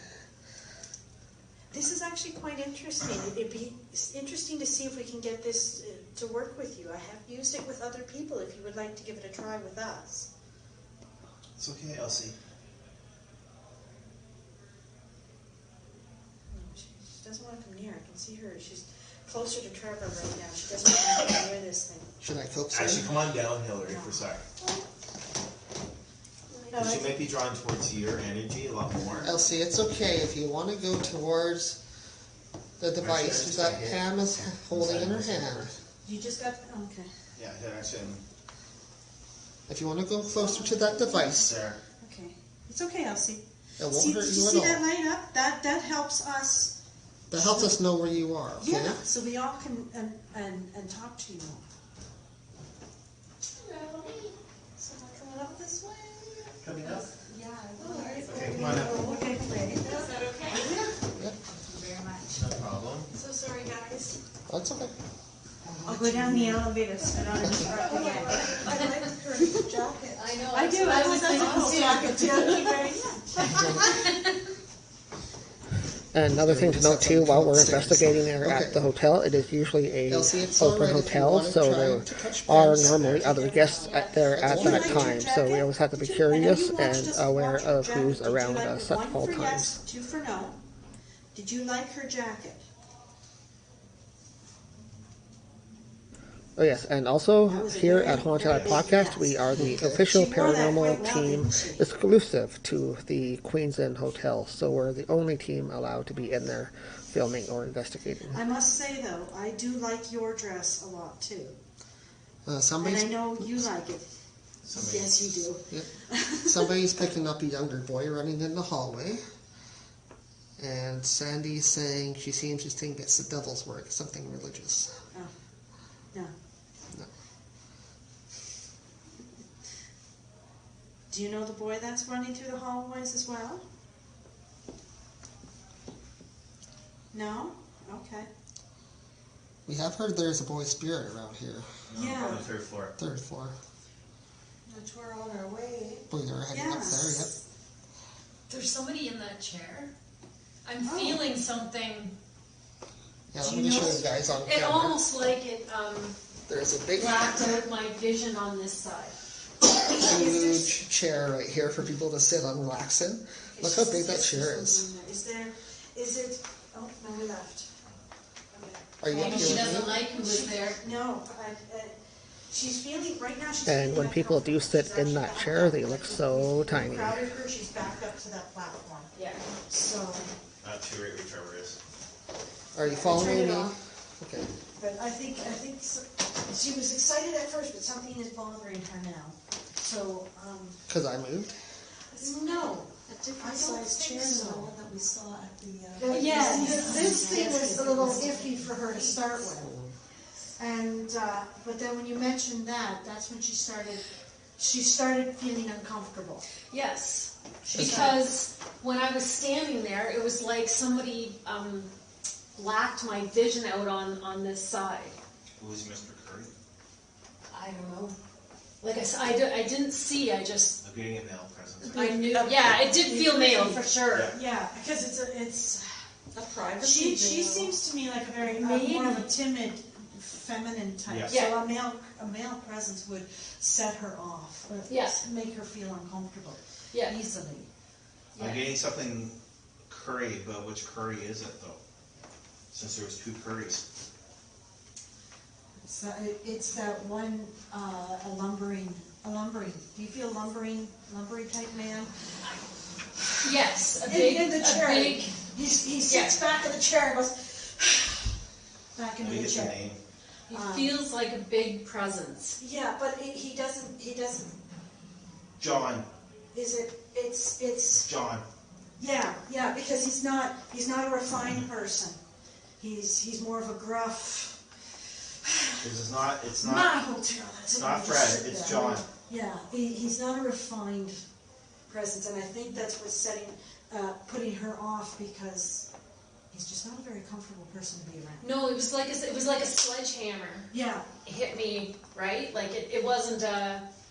This is actually quite interesting. It'd be interesting to see if we can get this to work with you. I have used it with other people if you would like to give it a try with us. It's okay, Elsie. No, she doesn't want to come near. I can see her. She's closer to Trevor right now. She doesn't want to come near this thing. Should I coax Actually, her? come on down, Hillary, for a sec. No, She might be drawn towards your energy a lot more. Elsie, it's okay if you want to go towards the device that Pam is holding in her hand. you just got. Okay. Yeah, actually, If you want to go closer to that device, there. Okay. It's okay, Elsie. it won't See, hurt did you you at see all. that light up? That helps us. That helps us know where you are, okay? Yeah, so we all can and talk to you more. Someone coming up this way? Coming up? Yeah. Okay, come on up. Okay, great. Is that okay? Yep. Thank you very much. No problem. So sorry, guys. That's okay. I'll go down the elevator so I don't interrupt again. I like her jacket. I know. I do. That's I what was a cool jacket too. Thank you very much. And another thing to note too, while we're investigating there Okay. at the hotel, it is usually a Elsie, it's open alright if you hotel, wanna so try there to touch are Pam's normally other guests there at that time. So we always have to be curious and aware of who's around us at all One for yes, times. two for no. Did you like her jacket? Oh yes, and also here at Haunted Live Podcast, we are the official She wore that paranormal quite well, team didn't she? exclusive to the Queen's Inn Hotel. So we're the only team allowed to be in there filming or investigating. I must say though, I do like your dress a lot too. And I Somebody's know you like it. Yes, you do. Yep. Somebody's picking up a younger boy running in the hallway. And Sandy's saying she seems to think it's the devil's work, something religious. Oh, no. No. Do you know the boy that's running through the hallways as well? No? Okay. We have heard there's a boy spirit around here. No, Yeah. on the third floor. Third floor. Which we're on our way. Boy, they're heading up there, yep. There's somebody in that chair. I'm Oh. feeling something. Yeah, let Do me you just show know- you guys on It camera. almost like it There's a big, blacked out my vision on this side. huge chair right here for people to sit on, relax in. Look how big that chair is. Is it, oh, no, we left. Are you up Maybe here she with doesn't me? like who was there. No, she's feeling, right now she's And feeling when people do uncomfortable. sit She's in that actually chair, backed they up. look so tiny. We crowded her, she's backed up to that platform. Yeah. So, Not too right where Trevor is. Are you following Turn it me? off. Okay. but I think she was excited at first, but something is bothering her now. So, Because I moved? no. A different I size don't chair think than so. the one that we saw at the. Yeah, this thing was a little iffy for her to start with. And, but then when you mentioned that, that's when she started feeling uncomfortable. Yes. Because when I was standing there, it was like somebody blacked my vision out on this side. Who's Mr. Curry? I don't know. Like I said, I didn't see. I just I'm getting a male presence. I knew. Yeah, it did feel male for sure. Yeah, because it's A private. she seems to me like a very Maybe. more of a timid, feminine type. Yeah. So a male presence would set her off, or Yeah. make her feel uncomfortable Yeah. easily. I'm getting something curry, but which curry is it though? Since there was two curries. So it's that one a lumbering. Do you feel lumbering type man? Yes, a In the chair. a big. He sits back in the chair and goes back Let into me the get the chair. name. He feels like a big presence. Yeah, but he doesn't. John. It's John. yeah, because he's not a refined person. He's more of a gruff. This is not. It's My not. hotel. That's It's not Fred. It's John. Yeah, he's not a refined presence, and I think that's what's putting her off, because he's just not a very comfortable person to be around. No, it was like a sledgehammer. Yeah. It hit me, right? Like it wasn't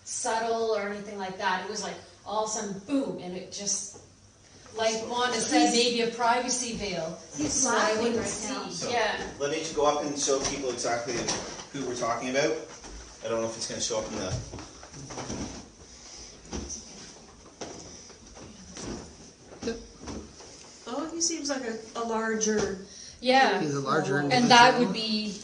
subtle or anything like that. It was like all of a sudden, boom, and it just, like Wanda said, maybe a privacy veil. He's So I laughing wouldn't right see. now. So Yeah. let me go up and show people exactly who we're talking about. I don't know if it's going to show up in the... Oh, he seems like a larger. Yeah. He's a larger And individual. that would be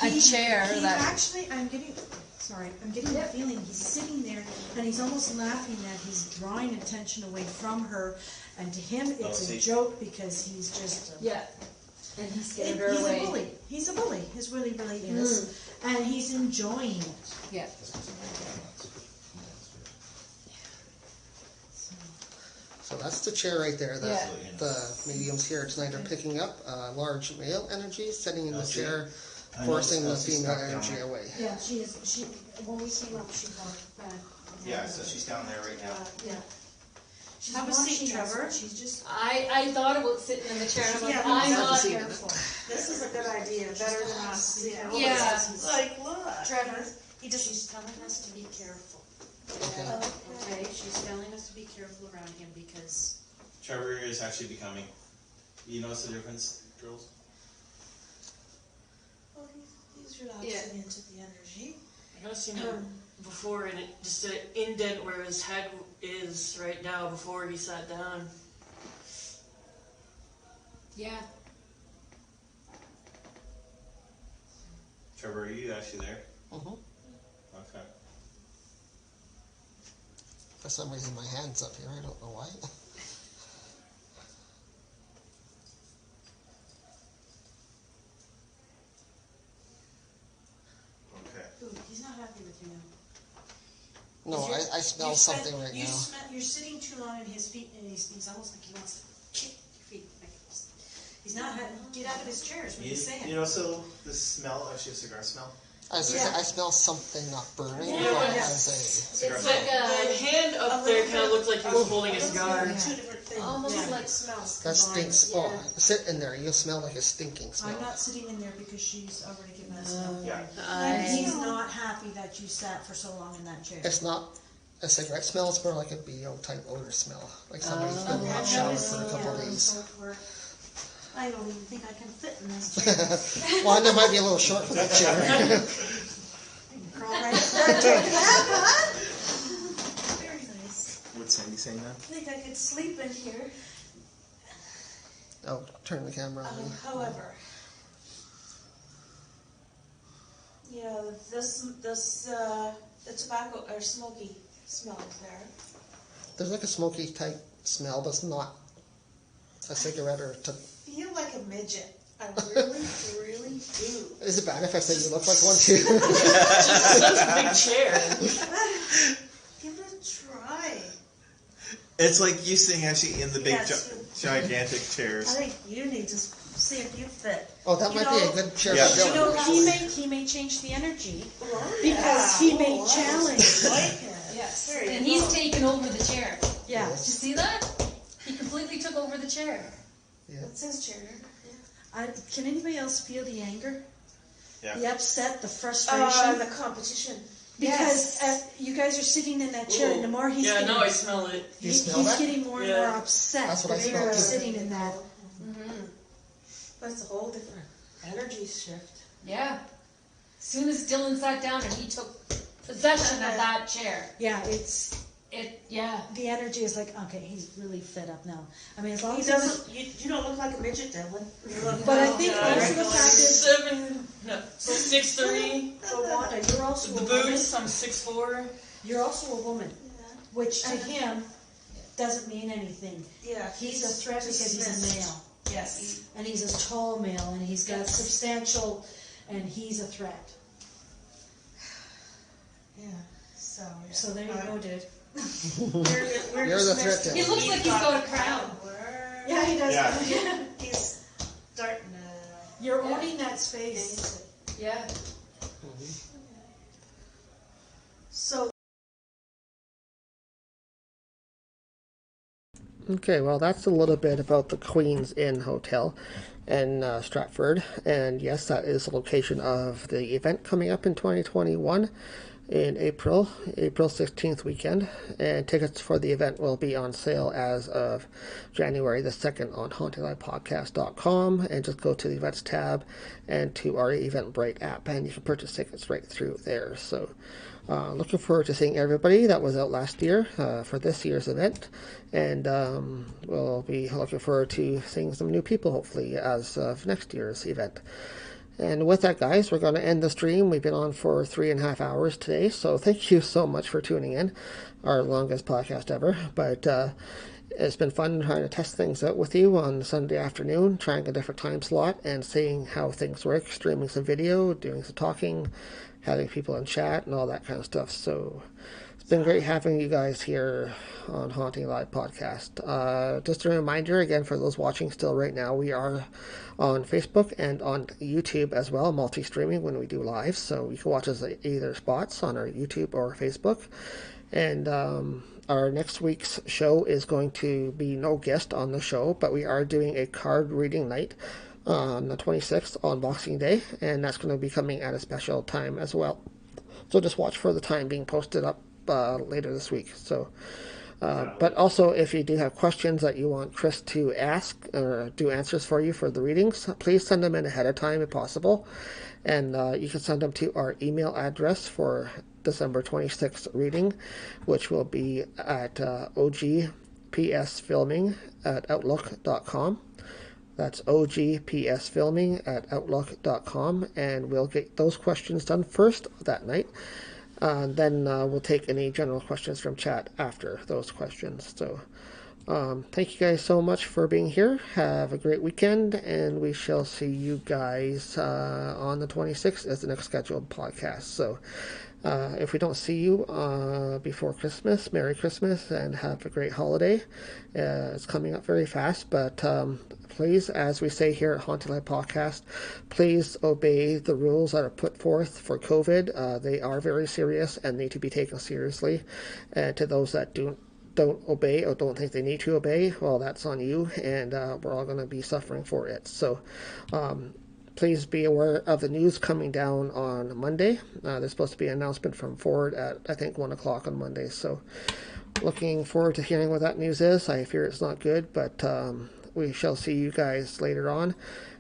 a chair He that. actually, I'm getting the feeling he's sitting there and he's almost laughing that he's drawing attention away from her, and to him it's a joke because he's just. Yeah. And he scared her He's away. a bully. He's a bully. He really is, and he's enjoying it. Yeah. So that's the chair right there that Yeah. the mediums here tonight are picking up. Large male energy sitting in the chair, I forcing the noticed female stuck down energy there. away. Yeah, she is. When we came up, she walked back. Yeah, so she's down there right now. Yeah. She's Have a seat, watching us, Trevor. but She's just. I thought about sitting in the chair and I'm like, Yeah, I'm have a not seat. careful. This is a good idea, better than us. Yeah. Like, look. Trevor, she's telling us to be careful. Okay. Okay, she's telling us to be careful around him because. Trevor is actually becoming. You notice the difference, girls? Well, he's relaxing into the energy. I have seen him before, and it just an indent where his head is right now before he sat down. Yeah. Trevor, are you actually there? Mm-hmm. Okay. For some reason, my hand's up here. I don't know why. Okay. Ooh, he's not happy with you now. No, I smell something right now. You're sitting too long in his feet, and he's almost like he wants to kick your feet. Like he's not happy. Get out of his chair, is what he's saying. You know, so the smell, actually a cigar smell. I smell something not burning, Yeah. but Yeah. as Cigar It's smell. like The hand up there kind of looked like he was holding a cigar. Two different things. Almost Yeah. like smells. that combined. stinks. Yeah. Oh, sit in there. You'll smell like a stinking smell. I'm not sitting in there because she's already given us enough. Yeah. And he's not happy that you sat for so long in that chair. It's not a cigarette smell. It's more like a BO type odor smell, like somebody's been I've not never showered seen for a couple one days. so where I don't even think I can fit in this chair. Well, that might be a little short for that chair. Crawl right into that, Very nice. What's Sandy saying now? I think I could sleep in here. Oh, turn the camera on. However, yeah, the tobacco or smoky smell is there. There's like a smoky type smell, but it's not a cigarette or I feel like a midget. I really, really do. Is it bad if I say you look like one too? Just such a big chair. Give it a try. It's like you sitting actually in the big, Yes. gigantic I chairs. think you need to see if you fit. Oh, that You might be know- a good chair Yeah. for You know, Dylan. he may change the energy Oh, because he may I challenge. like it. Yes. There you And go. he's taken over the chair. Yeah. Did you see that? He completely took over the chair. That's his chair. Can anybody else feel the anger? Yeah. The upset, the frustration? The competition. Because you guys are sitting in that chair, and the more he's Yeah, getting, now I smell it. You he's smell that? getting more and Yeah. more upset That's what I that smell you're too. sitting in that. That's a whole different energy shift. Yeah. As soon as Dylan sat down and he took possession of that chair. Yeah, it's Yeah. the energy is like, okay, he's really fed up now. I mean, as long He as doesn't. You don't look like a midget, Dylan. You look. But I think Yeah, also the fact is, 6'3". So Wanda, you're also The a woman. boots, I'm 6'4". you're also a woman, which to him doesn't mean anything. Yeah. He's a threat because he's a dismissed. male, Yes. and he's a tall male, and he's got substantial, and he's a threat. Yeah. So. Yeah. So there you go, dude. We're You're the dismissed. threat He looks like he's got a crown. Yeah, he does. Yeah. He's starting to. You're owning that space. Yeah. So Okay, well, that's a little bit about the Queen's Inn Hotel in Stratford. And yes, that is the location of the event coming up in 2021 in April 16th weekend. And tickets for the event will be on sale as of January the 2nd on HauntingLivePodcast.com. And just go to the events tab and to our Eventbrite app, and you can purchase tickets right through there. So looking forward to seeing everybody that was out last year for this year's event, and we'll be looking forward to seeing some new people hopefully as of next year's event. And with that, guys, we're going to end the stream. We've been on for 3.5 hours today, so thank you so much for tuning in. Our longest podcast ever, but it's been fun trying to test things out with you on Sunday afternoon, trying a different time slot and seeing how things work, streaming some video, doing some talking, having people in chat, and all that kind of stuff. So it's been great having you guys here on Haunting Live Podcast. Just a reminder, again, for those watching still right now, we are on Facebook and on YouTube as well, multi-streaming when we do live. So you can watch us at either spots on our YouTube or Facebook. And our next week's show is going to be no guest on the show, but we are doing a card reading night on the 26th on Boxing Day, and that's going to be coming at a special time as well. So just watch for the time being posted up later this week. So, but also, if you do have questions that you want Chris to ask or do answers for you for the readings, please send them in ahead of time if possible. And you can send them to our email address for December 26th reading, which will be at ogpsfilming@outlook.com. That's ogpsfilming@outlook.com, and we'll get those questions done first that night. Then we'll take any general questions from chat after those questions. So thank you guys so much for being here. Have a great weekend, and we shall see you guys on the 26th as the next scheduled podcast. So if we don't see you before Christmas, Merry Christmas and have a great holiday. It's coming up very fast, but please, as we say here at Haunting Live Podcast, please obey the rules that are put forth for COVID. They are very serious and need to be taken seriously. And to those that don't obey or don't think they need to obey, well, that's on you, and we're all going to be suffering for it. So please be aware of the news coming down on Monday. There's supposed to be an announcement from Ford at, I think, 1 o'clock on Monday. So looking forward to hearing what that news is. I fear it's not good, but we shall see you guys later on.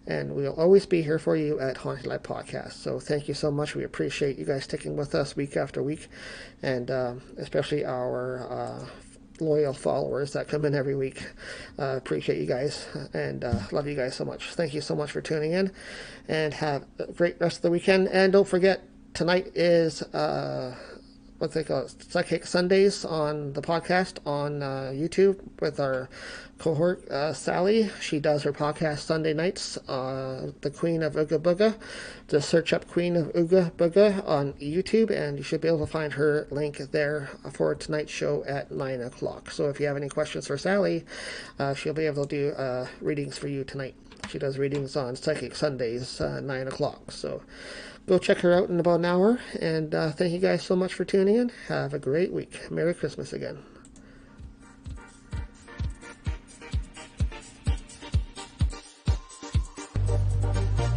And we'll always be here for you at Haunting Live Podcast. So thank you so much. We appreciate you guys sticking with us week after week. And especially our loyal followers that come in every week. Appreciate you guys, and love you guys so much. Thank you so much for tuning in, and have a great rest of the weekend. And don't forget, tonight is what they call it, Psychic Sundays on the podcast on YouTube with our cohort Sally. She does her podcast Sunday nights, the Queen of Ooga Booga. Just search up Queen of Ooga Booga on YouTube, and you should be able to find her link there for tonight's show at 9 o'clock. So if you have any questions for Sally, she'll be able to do readings for you tonight. She does readings on Psychic Sundays, 9 o'clock. So go check her out in about an hour, and thank you guys so much for tuning in. Have a great week. Merry Christmas again.